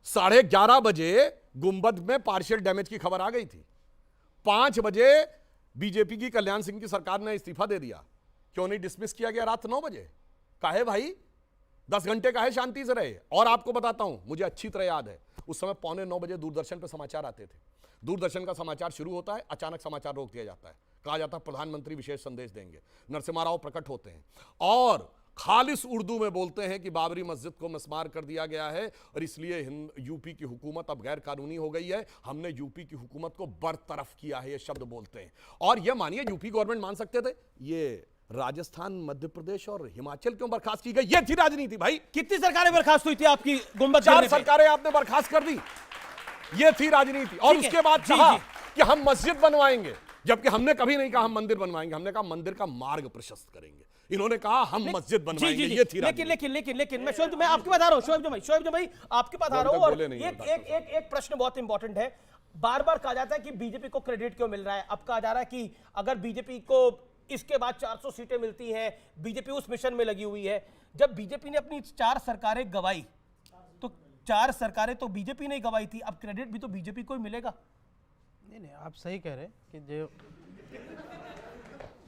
11:30 बजे गुंबद में पार्शियल डैमेज की खबर आ गई थी। 5 बजे बीजेपी की कल्याण सिंह की सरकार ने इस्तीफा दे दिया। क्यों नहीं डिसमिस किया गया रात 9 बजे? काहे भाई 10 घंटे काहे शांति से रहे? और आपको बताता हूं, मुझे अच्छी तरह याद है उस समय 8:45 बजे दूरदर्शन पर समाचार आते थे। दूरदर्शन का समाचार शुरू होता है, अचानक समाचार रोक दिया जाता है, कहा जाता है प्रधानमंत्री विशेष संदेश देंगे। नरसिम्हा राव प्रकट होते हैं और खालिस उर्दू में बोलते हैं कि बाबरी मस्जिद को मिसमार कर दिया गया है और इसलिए यूपी की हुकूमत अब गैर कानूनी हो गई है, हमने यूपी की हुकूमत को बरतरफ किया है, ये शब्द बोलते हैं। और ये मानिए यूपी गवर्नमेंट मान सकते थे, ये राजस्थान, मध्य प्रदेश और हिमाचल क्यों बर्खास्त की गई? ये थी राजनीति भाई। कितनी सरकारें बर्खास्त हुई थी आपकी गुंबद? 4 सरकारें आपने बर्खास्त कर दी, ये थी राजनीति। और उसके बाद कहा कि हम मस्जिद बनवाएंगे, जबकि हमने कभी नहीं कहा हम मंदिर बनवाएंगे, हमने कहा मंदिर का मार्ग प्रशस्त करेंगे। इन्होंने कहा हम मस्जिद बनवाएंगे, ये थी राजनीति। लेकिन मैं शोएब, मैं आपके पास आ रहा हूं, शोएब भाई आपके पास आ रहा हूं। और एक प्रश्न बहुत इंपॉर्टेंट है, बार बार कहा जाता है कि बीजेपी को क्रेडिट क्यों मिल रहा है। अब कहा जा रहा है कि अगर बीजेपी को इसके बाद 400 सीटें मिलती हैं, बीजेपी उस मिशन में लगी हुई है। जब बीजेपी ने अपनी 4 सरकारें गवाई तो 4 सरकारें तो बीजेपी ने गवाई थी, अब क्रेडिट भी तो बीजेपी को ही मिलेगा। नहीं, आप सही कह रहे कि जो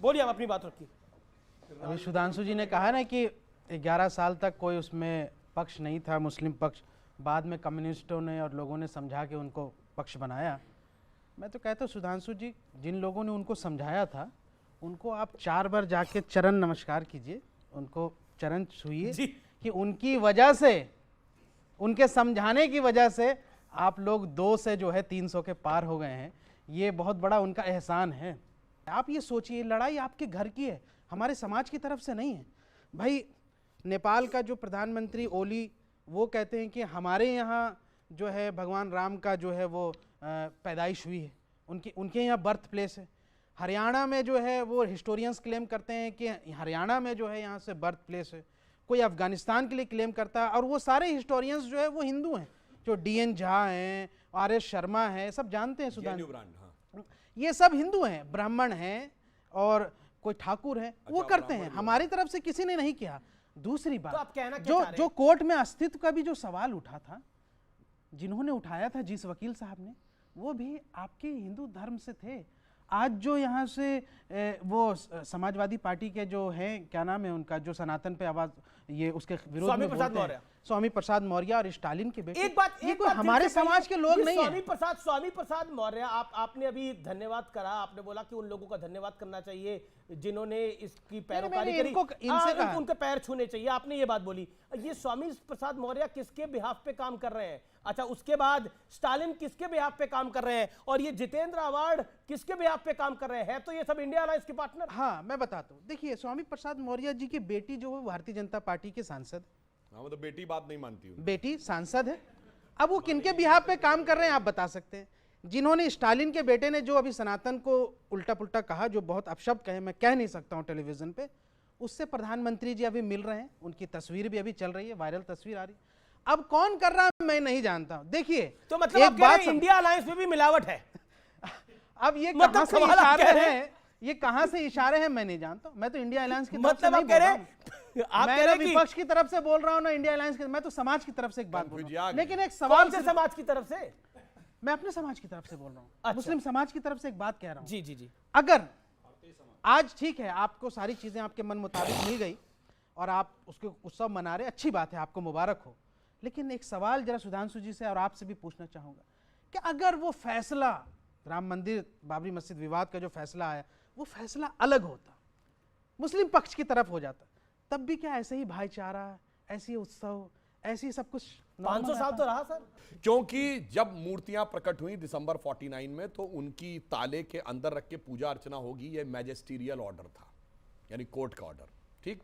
बोलिए, आप अपनी बात रखिए। अभी सुधांशु जी ने कहा ना कि 11 साल तक कोई उसमें पक्ष नहीं था, मुस्लिम पक्ष, बाद में कम्युनिस्टों ने और लोगों ने समझा के उनको पक्ष बनाया। मैं तो कहता हूँ सुधांशु जी, जिन लोगों ने उनको समझाया था उनको आप 4 बार जाके चरण नमस्कार कीजिए, उनको चरण छूइए कि उनकी वजह से, उनके समझाने की वजह से आप लोग 2 से जो है 300 के पार हो गए हैं। ये बहुत बड़ा उनका एहसान है। आप ये सोचिए, लड़ाई आपके घर की है, हमारे समाज की तरफ से नहीं है भाई। नेपाल का जो प्रधानमंत्री ओली, वो कहते हैं कि हमारे यहाँ जो है भगवान राम का जो है वो पैदाइश हुई है, उनके यहाँ बर्थ प्लेस है। हरियाणा में जो है वो हिस्टोरियंस क्लेम करते हैं कि हरियाणा में जो है यहाँ से बर्थ प्लेस है। कोई अफगानिस्तान के लिए क्लेम करता है, और वो सारे हिस्टोरियंस जो है वो हिंदू हैं, जो DN झा हैं, RS शर्मा हैं, सब जानते हैं सुधांशु, ये सब हिंदू हैं, ब्राह्मण हैं और कोई ठाकुर हैं, वो करते हैं। हमारी तरफ से किसी ने नहीं किया। दूसरी बात, तो आप कहना क्या जो चाह रहे हैं? जो कोर्ट में अस्तित्व का भी जो सवाल उठा था, जिन्होंने उठाया था, जिस वकील साहब ने, वो भी आपके हिंदू धर्म से थे। आज जो यहाँ से वो समाजवादी पार्टी के जो हैं, क्या नाम है उनका, जो सनातन पे आवाज, ये उसके विरोध में बोलते हैं, स्वामी प्रसाद मौर्य और स्टालिन के बेटे, एक बात हमारे समाज के लोग नहीं हैं। स्वामी प्रसाद मौर्य, आपने अभी धन्यवाद करा, आपने बोला कि उन लोगों का धन्यवाद करना चाहिए जिन्होंने इसकी पैरोकारी करी, उनके पैर छूने चाहिए, आपने ये बात बोली। ये स्वामी प्रसाद मौर्य किसके बिहाफ पे काम कर रहे हैं? अच्छा, उसके बाद स्टालिन किसके बिहाफ पे काम कर रहे हैं? और ये जितेंद्र अवार्ड किसके बिहाफ पे काम कर रहे हैं? तो ये सब इंडिया अलायंस के पार्टनर। हाँ, मैं बताता हूँ। देखिए, स्वामी प्रसाद मौर्य जी की बेटी जो है भारतीय जनता पार्टी के सांसद, हाँ, मतलब बेटी बात नहीं मानती हूँ, बेटी सांसद है। अब वो किनके बिहाफ पे काम कर रहे हैं आप बता सकते हैं? जिन्होंने, स्टालिन के बेटे ने जो अभी सनातन को उल्टा पुल्टा कहा, जो बहुत अपशब्द कहे, मैं कह नहीं सकता हूँ टेलीविजन पे, उससे प्रधानमंत्री जी अभी मिल रहे हैं, उनकी तस्वीर भी अभी चल रही है, वायरल तस्वीर आ रही। अब कौन कर रहा है मैं नहीं जानता हूँ। देखिए, तो मतलब एक बात, इंडिया अलायंस में भी मिलावट है। अब ये कहां से इशारे हैं, ये कहां से इशारे हैं मैं नहीं जानता हूं। मैं तो इंडिया अलायंस की तरफ से नहीं बोल रहा हूं, मैं ना विपक्ष की तरफ से बोल रहा हूं ना इंडिया अलायंस की, मैं तो समाज की तरफ से एक बात बोल रहा हूं। लेकिन एक सवाल से, समाज की तरफ से, मैं अपने समाज की तरफ से बोल रहा हूं, मुस्लिम समाज की तरफ से एक बात कह रहा हूं। जी जी जी, अगर आज ठीक है, आपको सारी चीज़ें आपके मन मुताबिक मिल गई और आप उसके उत्सव मना रहे, अच्छी बात है, आपको मुबारक हो। लेकिन एक सवाल जरा सुधांशु जी से और आपसे भी पूछना चाहूँगा कि अगर वो फैसला राम मंदिर बाबरी मस्जिद विवाद का जो फैसला आया वो फैसला अलग होता, मुस्लिम पक्ष की तरफ हो जाता, तब भी क्या ऐसे ही भाईचारा, ऐसी उत्सव, ऐसी सब कुछ 500 साल तो रहा सर। क्योंकि जब मूर्तियां प्रकट हुई दिसंबर 49 में, तो उनकी ताले के अंदर रख के पूजा अर्चना होगी, ये मैजिस्टीरियल ऑर्डर था, यानी कोर्ट का ऑर्डर। ठीक,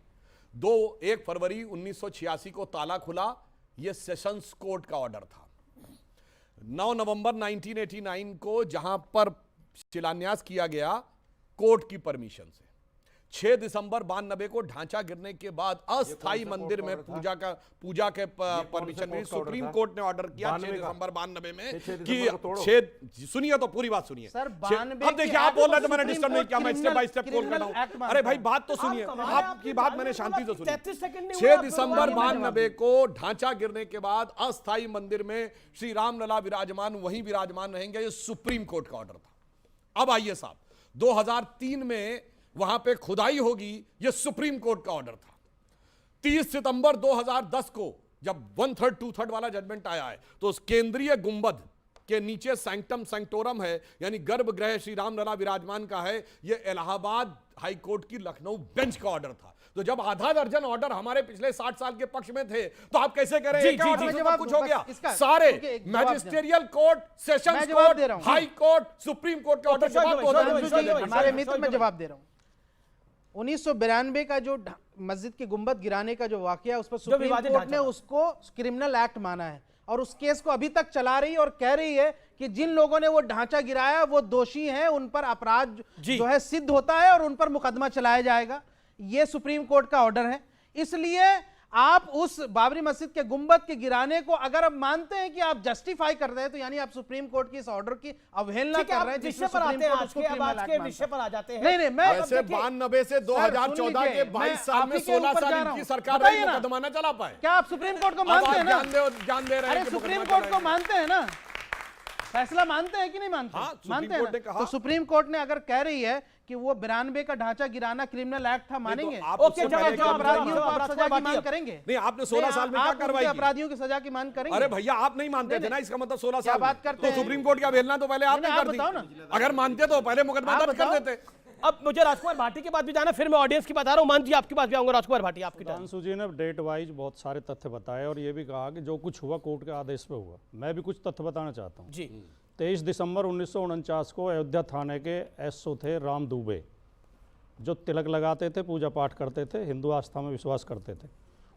1 फरवरी 1986 को ताला खुला, ये सेशंस कोर्ट का ऑर्डर था। 9 नवंबर 1989 को जहां पर शिलान्यास किया गया कोर्ट की परमिशन से, 6 दिसंबर 92 को ढांचा गिरने के बाद अस्थाई मंदिर में पूजा के परमिशन मिली। सुप्रीम कोर्ट ने ऑर्डर किया 6 दिसंबर 92 में कि सुनिए तो पूरी बात सुनिए सर। अब देखिए, आप बोल रहे थे मैंने डिस्टर्ब नहीं किया, मैं स्टेप बाय स्टेप बोल रहा हूं। अरे भाई बात तो सुनिए, आपकी बात मैंने शांति से सुनी। 6 दिसंबर 92 को ढांचा गिरने के बाद अस्थाई मंदिर में श्री रामलला विराजमान, वहीं विराजमान रहेंगे, ये सुप्रीम कोर्ट का ऑर्डर था। अब आइए साहब, 2003 में वहां पे खुदाई होगी, यह सुप्रीम कोर्ट का ऑर्डर था। 30 सितंबर 2010 को जब 1/3 2/3 वाला जजमेंट आया है, तो उस केंद्रीय गुंबद के नीचे सैंक्टम सैंक्टोरम है, यानी गर्भगृह श्री रामलला विराजमान का है, यह इलाहाबाद हाई कोर्ट की लखनऊ बेंच का ऑर्डर था। तो जब आधा दर्जन ऑर्डर हमारे पिछले 60 साल के पक्ष में थे, तो आप कैसे कह रहे हैं कुछ हो गया? सारे magisterial court, sessions court, high court, supreme court के ऑर्डर, हमारे मित्र में जवाब दे रहा हूं। 1992 का जो मस्जिद की गुंबद गिराने का जो वाकया, उस पर सुप्रीम कोर्ट ने उसको क्रिमिनल एक्ट माना है और उस केस को अभी तक चला रही है और कह रही है कि जिन लोगों ने वो ढांचा गिराया वो दोषी हैं, उन पर अपराध जो है सिद्ध होता है और उन पर मुकदमा चलाया जाएगा। ये सुप्रीम कोर्ट का ऑर्डर है। इसलिए आप उस बाबरी मस्जिद के गुंबद के गिराने को अगर आप मानते हैं कि आप जस्टिफाई कर रहे हैं, तो यानी आप सुप्रीम कोर्ट की इस ऑर्डर की अवहेलना कर रहे हैं। विषय पर आते हैं, आज के विषय पर आ जाते हैं। नहीं, मैं 92 से 2014 के 22 साल में 16 साल इनकी सरकार रही, मुकदमा न चला पाए। क्या आप सुप्रीम कोर्ट को मानते हैं ना? जान दे रहे हैं, सुप्रीम कोर्ट को मानते हैं ना? फैसला मानते हैं कि नहीं मानते? मानते हैं। तो सुप्रीम कोर्ट ने अगर कह रही है कि वो 92 का ढांचा गिराना क्रिमिनल एक्ट था, मानेंगे? अपराधियों को आप सजा की मांग करेंगे? नहीं, आपने 16 साल में क्या कार्रवाई की? अपराधियों की सजा की मांग करेंगे? अरे भैया, आप नहीं मानते थे ना, इसका मतलब 16 साल बात करते तो सुप्रीम कोर्ट का अवहेलना तो पहले आपने कर दी। अगर मानते तो पहले मुकदमा दर्ज कर देते। अब मुझे राजकुमार भाटी के पास भी जाना, फिर मैं ऑडियंस की बता रहा हूं। मान जी आपके पास भी आऊंगा। राजकुमार भाटी, आपकी सुधांशु जी ने डेट वाइज बहुत सारे तथ्य बताए और ये भी कहा कि जो कुछ हुआ कोर्ट के आदेश पे हुआ। मैं भी कुछ तथ्य बताना चाहता हूँ जी। 23 दिसंबर 1949 को अयोध्या थाने के एसओ थे राम दुबे, जो तिलक लगाते थे, पूजा पाठ करते थे, हिंदू आस्था में विश्वास करते थे।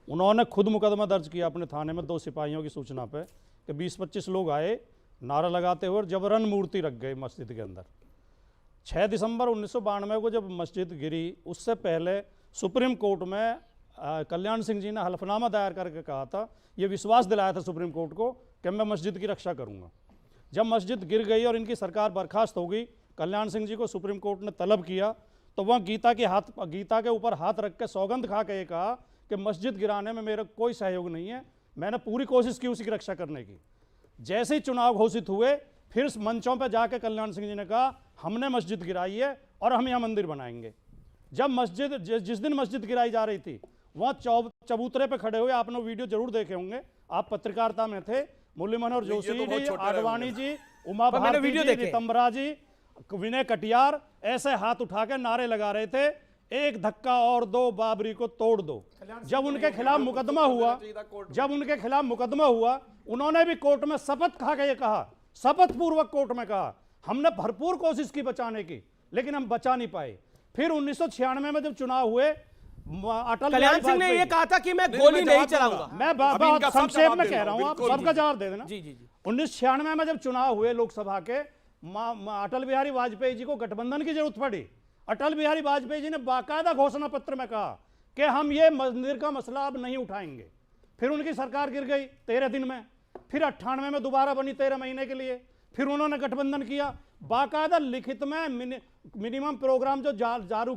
उन्होंने खुद मुकदमा दर्ज किया अपने थाने में 2 सिपाहियों की सूचना पे कि 20-25 लोग आए नारा लगाते हुए और जबरन मूर्ति रख गए मस्जिद के अंदर। 6 दिसंबर 1992 को जब मस्जिद गिरी, उससे पहले सुप्रीम कोर्ट में कल्याण सिंह जी ने हलफनामा दायर करके कहा था, ये विश्वास दिलाया था सुप्रीम कोर्ट को कि मैं मस्जिद की रक्षा करूँगा। जब मस्जिद गिर गई और इनकी सरकार बर्खास्त हो गई, कल्याण सिंह जी को सुप्रीम कोर्ट ने तलब किया, तो वह गीता के ऊपर हाथ रख के सौगंध खा के ये कहा कि मस्जिद गिराने में मेरा कोई सहयोग नहीं है, मैंने पूरी कोशिश की उसी की रक्षा करने की। जैसे ही चुनाव घोषित हुए, फिर मंचों पर जाके कल्याण सिंह जी ने कहा हमने मस्जिद गिराई है और हम यहाँ मंदिर बनाएंगे। जब जिस दिन मस्जिद गिराई जा रही थी, वहाँ चबूतरे पे खड़े हुए, आपने वीडियो जरूर देखे होंगे, आप पत्रकारिता में थे, मुरली मनोहर जोशी जी, आडवाणी जी, उमा भारती जी, रितंबरा जी, विनय कटियार ऐसे हाथ उठा के नारे लगा रहे थे, एक धक्का और दो, बाबरी को तोड़ दो। जब उनके खिलाफ मुकदमा हुआ, उन्होंने भी कोर्ट में शपथ खा के ये कहा, शपथ पूर्वक कोर्ट में कहा, हमने भरपूर कोशिश की बचाने की, लेकिन हम बचा नहीं पाए। फिर 1996 में जब चुनाव हुए, अटल कल्याण सिंह ने ये कहा था कि मैं गोली नहीं चलाऊंगा। मैं बहुत संक्षेप में कह रहा हूं, आप सबका जवाब दे देना। 1996 में जब चुनाव हुए लोकसभा के, अटल बिहारी वाजपेयी जी को गठबंधन की जरूरत पड़ी। अटल बिहारी वाजपेयी जी ने बाकायदा घोषणा पत्र में कहा कि हम ये मंदिर का मसला अब नहीं उठाएंगे। फिर उनकी सरकार गिर गई 13 दिन में, फिर 98 में दोबारा बनी 13 महीने के लिए, फिर उन्होंने गठबंधन किया, बाकायदा लिखित में मिनिमम प्रोग्राम जो जारी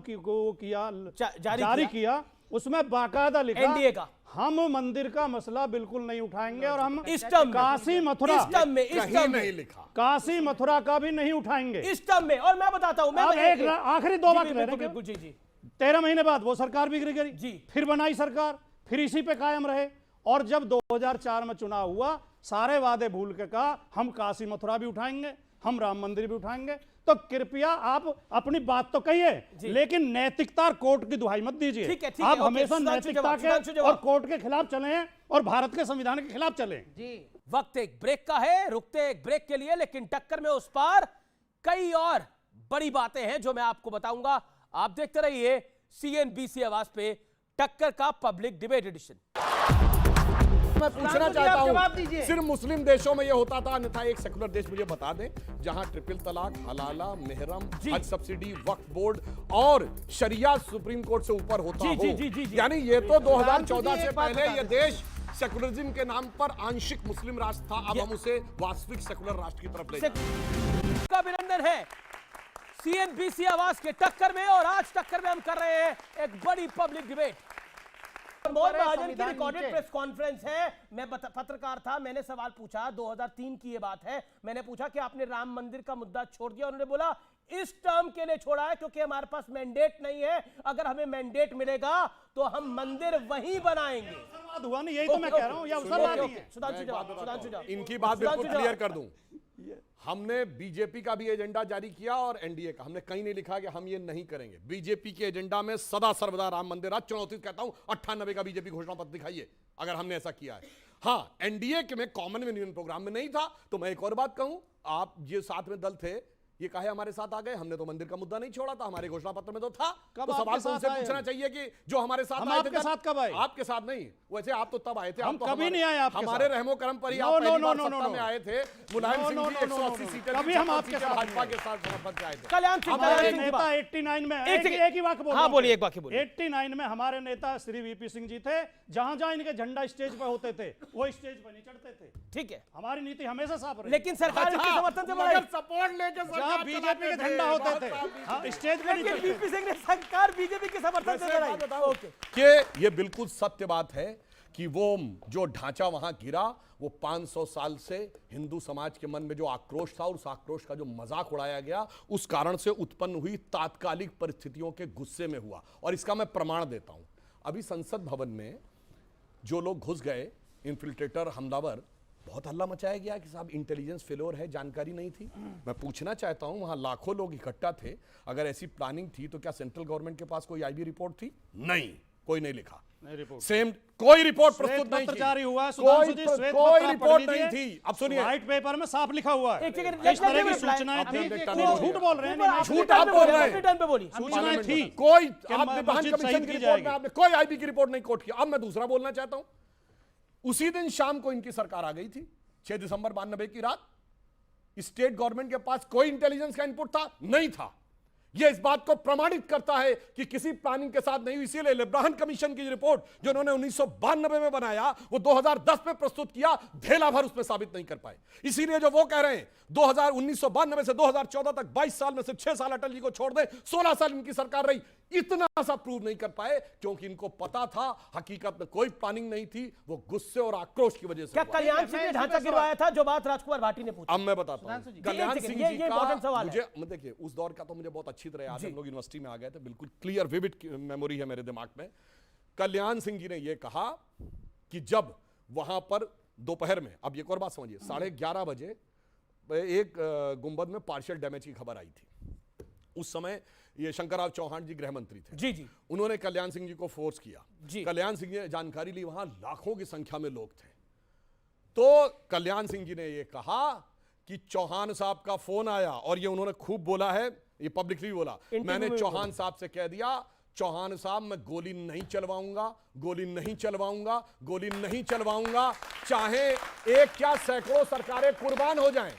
किया, उसमें बाकायदा लिखा एनडीए का हम मंदिर का मसला बिल्कुल नहीं उठाएंगे और हम इस टर्म में, काशी मथुरा इस टर्म में, इस टर्म नहीं में लिखा, काशी मथुरा का भी नहीं उठाएंगे इस टर्म में। और मैं बताता हूं, मैं अब एक आखिरी दो बात कह रहे बिल्कुल जी जी 13 महीने बाद वो सरकार भी गिर गई जी। फिर बनाई सरकार, फिर इसी पे कायम रहे, और जब 2004 में चुनाव हुआ सारे वादे भूल के कहा हम काशी मथुरा भी उठाएंगे, हम राम मंदिर भी उठाएंगे। तो कृपया आप अपनी बात तो कहिए, लेकिन नैतिकता और कोर्ट की दुहाई मत दीजिए। ठीक है, आप ओके, हमेशा सुधांशु नैतिकता जवाब, के और कोर्ट के खिलाफ चले हैं और भारत के संविधान के खिलाफ चले। वक्त एक ब्रेक का है, रुकते एक ब्रेक के लिए, लेकिन टक्कर में उस पार कई और बड़ी बातें हैं जो मैं आपको बताऊंगा। आप देखते रहिए CNBC आवाज पे टक्कर का पब्लिक डिबेट एडिशन। मैं पूछना चाहता हूं, सिर्फ मुस्लिम देशों में यह होता था, अन्यथा एक सेकुलर देश मुझे बता दें जहां ट्रिपल तलाक, हलाला, मेहरम, हज सब्सिडी, वक्फ बोर्ड और शरिया सुप्रीम कोर्ट से ऊपर होता हो। यानी ये तो 2014 से पहले ये देश सेकुलरिज्म के नाम पर आंशिक मुस्लिम राष्ट्र था, अब हम उसे वास्तविक सेकुलर राष्ट्र की तरफ ले जाएं। का अभिनंदन है CNBC आवाज के टक्कर में, और आज टक्कर में हम कर रहे हैं एक बड़ी पब्लिक डिबेट। मोहन महाजन की रिकॉर्डेड प्रेस कॉन्फ्रेंस है। मैं पत्रकार था, मैंने सवाल पूछा, 2003 की ये बात है, मैंने पूछा कि आपने राम मंदिर का मुद्दा छोड़ दिया। उन्होंने बोला इस टर्म के लिए छोड़ा है क्योंकि हमारे पास मैंडेट नहीं है, अगर हमें मैंडेट मिलेगा तो हम मंदिर वहीं बनाएंगे। हुआ नहीं, यही तो मैं कह रहा हूं, ये अवसरवाद नहीं है। सुधांशु जवाब, इनकी बात बिल्कुल क्लियर कर दूं। हमने बीजेपी का भी एजेंडा जारी किया और एनडीए का, हमने कहीं नहीं लिखा कि हम ये नहीं करेंगे। बीजेपी के एजेंडा में सदा सर्वदा राम मंदिर, आज चुनौती कहता हूं 98 का बीजेपी घोषणा पत्र दिखाइए अगर हमने ऐसा किया है। हां, एनडीए के में कॉमन यूनियन प्रोग्राम में नहीं था। तो मैं एक और बात कहूं, आप ये साथ में दल थे, ये काहे हमारे साथ आ गए? हमने तो मंदिर का मुद्दा नहीं छोड़ा था, हमारे घोषणा पत्र में तो था। तो सवाल तो उनसे पूछना चाहिए कि जो हमारे साथ आए थे, आपके साथ कब आए? आपके साथ नहीं, वैसे आप तो तब आए थे, हम तो कभी नहीं आए आपके हमारे साथ। रहमो करम पर ही आप पहली बार सत्ता में आए थे। मुलायम सिंह जी 180 सीटें कभी हम आपके साथ भाजपा के साथ समर्थन से आए थे। कल्याण सिंह हमारे नेता 89 में एक ही वाक्य बोल, हाँ बोलिए, एक वाक्य बोलिए। 89 में हमारे नेता श्री वीपी सिंह जी थे, जहां जहां इनके झंडा स्टेज पर होते थे वो स्टेज पर नहीं चढ़ते थे। ठीक है, हमारी नीति हमेशा साफ रही। लेकिन सरकार इसके समर्थन से बढ़ाई, सपोर्ट लेके जहां बीजेपी के झंडा होते थे स्टेज पर नहीं चढ़ते। वीपी सिंह ने सरकार बीजेपी के समर्थन से बढ़ाई। कि ये बिल्कुल सत्य बात है कि वो जो ढांचा वहां गिरा, वो 500 साल से हिंदू समाज के मन में जो आक्रोश था, उस आक्रोश का जो मजाक उड़ाया गया, उस कारण से उत्पन्न हुई तात्कालिक परिस्थितियों के गुस्से में हुआ। और इसका मैं प्रमाण देता हूं। अभी संसद भवन में जो लोग घुस गए, इन्फिल्ट्रेटर, हमलावर, बहुत हल्ला मचाया गया कि साहब इंटेलिजेंस फेलोर है, जानकारी नहीं थी। मैं पूछना चाहता हूं, वहां लाखों लोग इकट्ठा थे, अगर ऐसी प्लानिंग थी तो क्या सेंट्रल गवर्नमेंट के पास कोई आईबी रिपोर्ट थी? नहीं, कोई नहीं लिखा। सेम कोई रिपोर्ट प्रस्तुत नहीं थी, जारी हुआ, कोई रिपोर्ट नहीं थी। अब सुनिए, व्हाइट पेपर में साफ लिखा हुआ है, एक सेकंड, इस तरह की सूचनाएं थी। झूठ बोल रहे हैं, झूठ आप बोल रहे हैं। सूचनाएं थी, कोई आप मस्जिद विधान कमीशन शहीद की की रिपोर्ट में जाएगी। आपने कोई आईबी की रिपोर्ट नहीं कोट किया। अब मैं दूसरा बोलना चाहता हूं, उसी दिन शाम को इनकी सरकार आ गई थी, 6 दिसंबर 92 की रात। स्टेट गवर्नमेंट के पास कोई इंटेलिजेंस का इनपुट था? नहीं था। यह इस बात को प्रमाणित करता है कि किसी प्लानिंग के साथ नहीं हुई। इसीलिए लेब्रान कमीशन की रिपोर्ट जो उन्होंने 1992 में बनाया, वो 2010 में प्रस्तुत किया, धेला भर उसमें साबित नहीं कर पाए। इसीलिए जो वो कह रहे हैं 1992 से 2014 तक 22 साल में से 6 साल अटल जी को छोड़ दे, 16 साल इनकी सरकार रही, इतना सा प्रूव नहीं कर पाए क्योंकि इनको पता था हकीकत में कोई प्लानिंग नहीं थी, वो गुस्से और आक्रोश की वजह से। क्या कल्याण सिंह ने ढांचा गिरवाया था, जो बात राजकुमार भाटी ने पूछी? अब मैं बताता हूं, कल्याण सिंह जी का मुझे देखिए, उस दौर का तो मुझे बहुत अच्छी तरह याद है। हम लोग यूनिवर्सिटी में आ गए थे, बिल्कुल क्लियर विविड मेमोरी है मेरे दिमाग में। कल्याण सिंह जी ने यह कहा कि जब वहां पर दोपहर में, अब एक और बात समझिए, 11:30 बजे एक गुंबद में पार्शियल डैमेज की खबर आई थी। उस समय ये शंकरराव चौहान जी गृह मंत्री थे। जी जी। उन्होंने कल्याण सिंह जी को फोर्स किया जी। कल्याण सिंह ने जानकारी ली, वहां लाखों की संख्या में लोग थे। तो कल्याण सिंह जी ने यह कहा कि चौहान साहब का फोन आया, और ये उन्होंने खूब बोला है, ये पब्लिकली बोला, मैंने चौहान साहब से कह दिया, चौहान साहब मैं गोली नहीं चलवाऊंगा, गोली नहीं चलवाऊंगा, गोली नहीं चलवाऊंगा, चाहे एक क्या सैकड़ों सरकारें कुर्बान हो जाएं।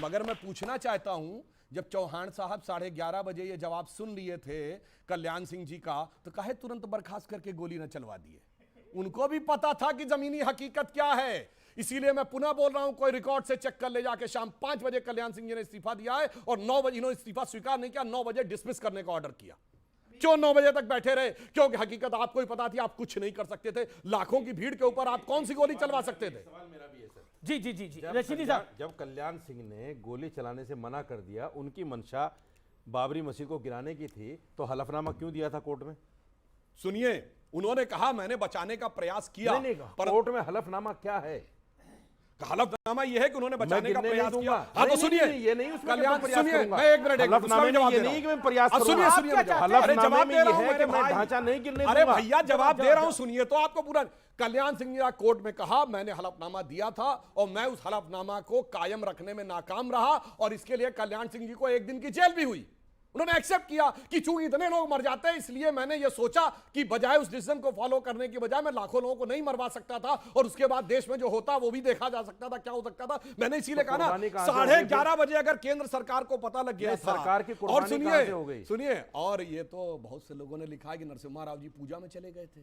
मगर मैं पूछना चाहता हूं, जब चौहान साहब 11:30 बजे ये जवाब सुन लिए थे कल्याण सिंह जी का, तो काहे तुरंत बर्खास्त करके गोली न चलवा दिए? उनको भी पता था कि जमीनी हकीकत क्या है। इसीलिए मैं पुनः बोल रहा हूं, कोई रिकॉर्ड से चेक कर ले जाके, शाम 5 बजे कल्याण सिंह जी ने इस्तीफा दिया है और 9 बजे इन्होंने इस्तीफा स्वीकार नहीं किया, 9 बजे डिसमिस करने का ऑर्डर किया। क्यों 9 बजे तक बैठे रहे? क्योंकि हकीकत आपको ही पता थी आप कुछ नहीं कर सकते थे। लाखों की भीड़ के ऊपर आप कौन सी गोली चलवा सकते थे? जी जी जी जी, रशीदी साहब, जब कल्याण सिंह ने गोली चलाने से मना कर दिया, उनकी मंशा बाबरी मस्जिद को गिराने की थी, तो हलफनामा क्यों दिया था कोर्ट में? सुनिए, उन्होंने कहा मैंने बचाने का प्रयास किया। पर कोर्ट में हलफनामा क्या है? हलफनामा यह है कि उन्होंने बचाने का प्रयास किया। हाँ तो सुनिए, ये नहीं उसमें कल्याण, प्रयास सुनिए, करूंगा। मैं एक मिनट हलफनामे में ये नहीं कि मैं प्रयास करूंगा। सुनिए, हलफनामे में ये है कि मैं ढांचा नहीं गिरने दूंगा। अरे भैया जवाब दे रहा हूं, सुनिए तो आपको पूरा। कल्याण सिंह ने कोर्ट में कहा मैंने हलफनामा दिया था और मैं उस हलफनामा को कायम रखने में नाकाम रहा और इसके लिए कल्याण सिंह जी को 1 दिन की जेल भी हुई। उन्होंने एक्सेप्ट किया कि चूंकि इतने लोग मर जाते हैं इसलिए मैंने ये सोचा कि बजाय उस डिसीजन को फॉलो करने की बजाय मैं लाखों लोगों को नहीं मरवा सकता था और उसके बाद देश में जो होता वो भी देखा जा सकता था, क्या हो सकता था। मैंने इसीलिए कहा ना 11:30 बजे अगर केंद्र सरकार को पता लग गया था। सरकार की और सुनिए, और ये तो बहुत से लोगों ने लिखा है कि नरसिम्हा राव जी पूजा में चले गए थे,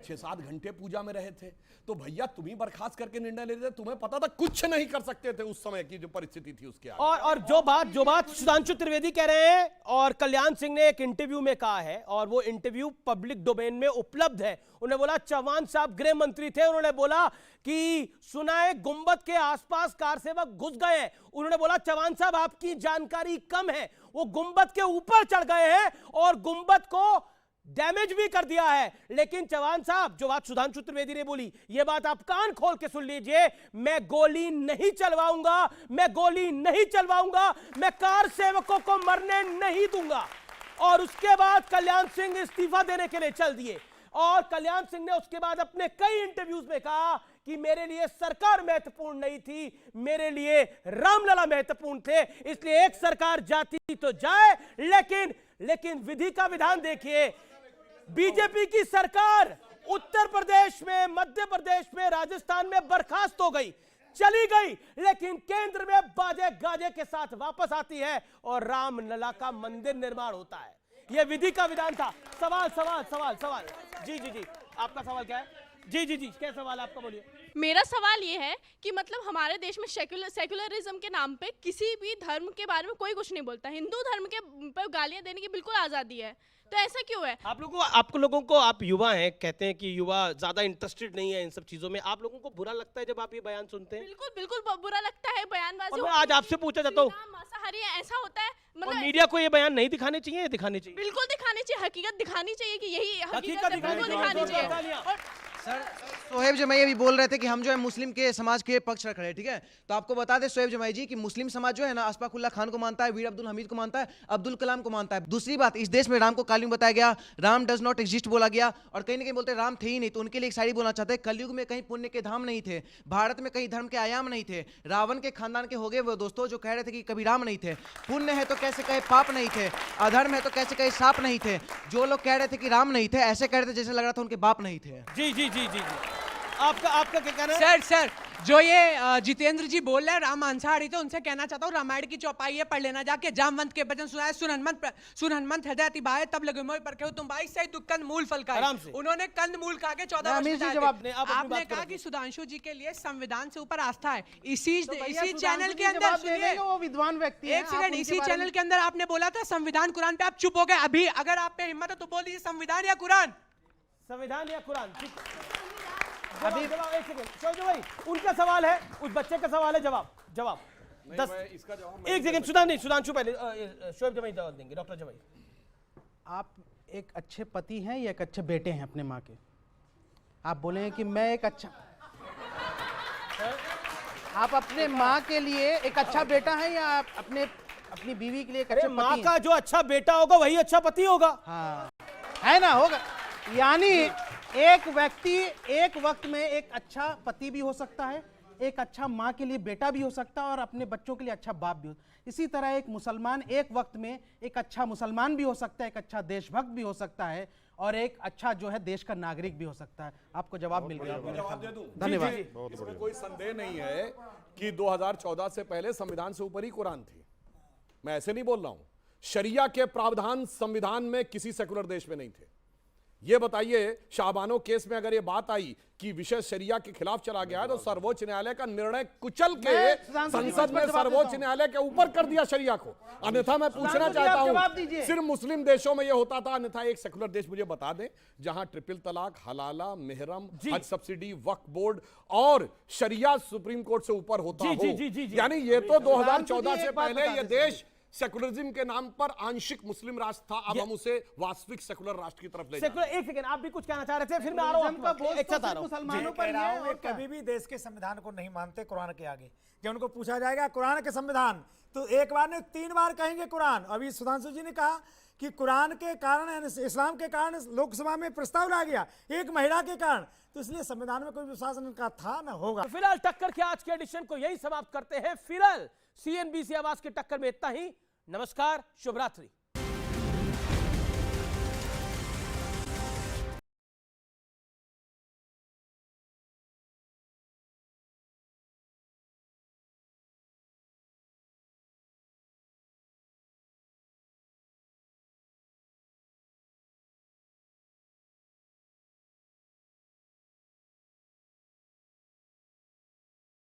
6-7 घंटे पूजा में रहे थे। तो भैया तुम ही बर्खास्त करके निर्णय ले रहे थे, तुम्हें पता था कुछ नहीं कर सकते थे उस समय की जो परिस्थिति थी उसके आगे। और जो बात सुधांशु त्रिवेदी कह रहे हैं और कल्याण सिंह ने एक इंटरव्यू में कहा है और वो इंटरव्यू पब्लिक डोमेन में उपलब्ध है। उन्होंने बोला चौहान साहब गृह मंत्री थे, उन्होंने बोला कि सुना है गुंबद के आसपास कार सेवक घुस गए हैं। उन्होंने बोला चौहान साहब आपकी जानकारी कम है, वो गुंबद के ऊपर चढ़ गए हैं और गुंबद को डैमेज भी कर दिया है। लेकिन चौहान साहब, जो बात सुधांशु त्रिवेदी ने बोली, ये बात आप कान खोल के सुन लीजिए, मैं गोली नहीं चलवाऊंगा, मैं गोली नहीं चलवाऊंगा, मैं कार सेवकों को मरने नहीं दूंगा। और उसके बाद कल्याण सिंह इस्तीफा देने के लिए चल दिए और कल्याण सिंह ने उसके बाद अपने कई इंटरव्यूज में कहा कि मेरे लिए सरकार महत्वपूर्ण नहीं थी, मेरे लिए रामलला महत्वपूर्ण थे, इसलिए एक सरकार जाती तो जाए, लेकिन विधि का विधान देखिए। बीजेपी की सरकार उत्तर प्रदेश में, मध्य प्रदेश में, राजस्थान में बर्खास्त हो गई, चली गई, लेकिन केंद्र में बाजे गाजे के साथ वापस आती है और रामलला का मंदिर निर्माण होता है। यह विधि का विधान था। सवाल जी आपका सवाल क्या है? जी क्या सवाल आपका, बोलिए। मेरा सवाल ये है कि मतलब हमारे देश में सेक्युलरिज्म के नाम पे किसी भी धर्म के बारे में कोई कुछ नहीं बोलता। हिंदू धर्म के पर गालियां देने की बिल्कुल आजादी है, तो ऐसा क्यों है? आप लोगों को आप युवा हैं, कहते हैं कि युवा ज्यादा इंटरेस्टेड नहीं है इन सब चीजों में। आप लोगों को बुरा लगता है जब आप ये बयान सुनते हैं? बिल्कुल बुरा लगता है बयानबाजी। मैं आज आपसे पूछा जाता हूँ, मांसाहारी ऐसा होता है, मतलब मीडिया को ये बयान नहीं दिखाने चाहिए? दिखाने चाहिए, बिल्कुल दिखाने चाहिए, हकीकत दिखानी चाहिए कि यही हकीकत दिखानी चाहिए। सर, सोहेब जमाई अभी बोल रहे थे कि हम जो है मुस्लिम के समाज के पक्ष रख रहे हैं, ठीक है? तो आपको बता दें सोहेब जमाई जी कि मुस्लिम समाज जो है ना अशफाकुल्लाह खान को मानता है, वीर अब्दुल हमीद को मानता है, अब्दुल कलाम को मानता है। दूसरी बात, इस देश में राम को कालिंग बताया गया, राम डज नॉट एग्जिस्ट बोला गया और कहीं ना कहीं बोलते राम थे ही नहीं। तो उनके लिए एक शायरी बोलना चाहते हैं, कलयुग में कहीं पुण्य के धाम नहीं थे, भारत में कहीं धर्म के आयाम नहीं थे, रावण के खानदान के हो गए वो दोस्तों जो कह रहे थे कि कभी राम नहीं थे। पुण्य है तो कैसे कहे पाप नहीं थे, अधर्म है तो कैसे कहे साप नहीं थे। जो लोग कह रहे थे कि राम नहीं थे, ऐसे कह रहे थे जैसे लग रहा था उनके बाप नहीं थे। जी आपका क्या कहना है? सर जो ये जितेंद्र जी बोल रहे हैं राम मांसाहारी, तो उनसे कहना चाहता हूँ रामायण की चौपाई है पढ़ लेना जाके। जामवंत के भजन सुनाए, सुन हनुमंत हृदय अति भाए, तब लगे मोहि परखेउ तुम भाई, सही दुख कंद मूल फल खाए। उन्होंने कंद मूल खा के 14 वर्ष आपने कहा कि सुधांशु जी के लिए संविधान से ऊपर आस्था है। इसी चैनल के अंदर सुनिए, वो विद्वान व्यक्ति है, एक सेकंड, इसी चैनल के अंदर आपने बोला था संविधान कुरान पे, आप चुप हो गए। अभी अगर आप पे हिम्मत है तो बोल दीजिए संविधान या कुरान। संविधान या कुरान? अभी एक सेकंड भाई, उनका सवाल है, उस बच्चे का सवाल है, जवाब 10 इसका जवाब एक सेकंड सुधांशु पहले शोएब जमाई जवाब देंगे। डॉक्टर जमाई, आप एक अच्छे पति हैं या एक अच्छे बेटे हैं अपने माँ के? आप बोले कि मैं एक अच्छा, आप अपने माँ के लिए एक अच्छा बेटा है या आप अपनी बीवी के लिए एक अच्छा पति? माँ का जो अच्छा बेटा होगा वही अच्छा पति होगा। हाँ, है ना, होगा। यानी एक व्यक्ति एक वक्त में एक अच्छा पति भी हो सकता है, एक अच्छा माँ के लिए बेटा भी हो सकता है और अपने बच्चों के लिए अच्छा बाप भी हो। इसी तरह एक मुसलमान एक वक्त में एक अच्छा मुसलमान भी हो सकता है, एक अच्छा देशभक्त भी हो सकता है और एक अच्छा जो है देश का नागरिक भी हो सकता है। आपको जवाब मिल गया। जवाब दे दूं? धन्यवाद। इसमें कोई संदेह नहीं है कि 2014 से पहले संविधान से ऊपर ही कुरान थी। मैं ऐसे नहीं बोल रहा हूं, शरिया के प्रावधान संविधान में किसी सेकुलर देश में नहीं थे। ये बताइए, शाबानो केस में अगर ये बात आई कि विषय शरिया के खिलाफ चला गया है तो सर्वोच्च न्यायालय का निर्णय कुचल के संसद में सर्वोच्च न्यायालय के ऊपर कर दिया शरिया को। अन्यथा मैं पूछना चाहता हूं, सिर्फ मुस्लिम देशों में ये होता था, अन्यथा एक सेकुलर देश मुझे बता दें जहां ट्रिपल तलाक, हलाला, मेहरम, हज सब्सिडी, वक्फ बोर्ड और शरिया सुप्रीम कोर्ट से ऊपर होता हो। यानी ये तो 2014 से पहले ये देश सेकुलरिज्म के नाम पर आंशिक मुस्लिम राष्ट्र था, अब हम उसे वास्तविक सेकुलर राष्ट्र की तरफ ले जा रहे हैं। एक सेकंड, आप भी कुछ कहना चाह रहे थे, फिर मैं आ रहा हूं। कभी भी देश के संविधान को नहीं मानते कुरान के आगे। जब उनको पूछा जाएगा कुरान के संविधान, तो एक बार नहीं 3 बार कहेंगे कुरान। अभी सुधांशु जी ने कहा कि कुरान के कारण, इस्लाम के कारण लोकसभा में प्रस्ताव ला गया, एक महिला के कारण, तो इसलिए संविधान में कोई विश्वास उनका था न होगा। फिलहाल टक्कर के आज के एडिशन को यही समाप्त करते हैं। फिलहाल CNBC आवाज की टक्कर में इतना ही। नमस्कार, शुभ रात्रि।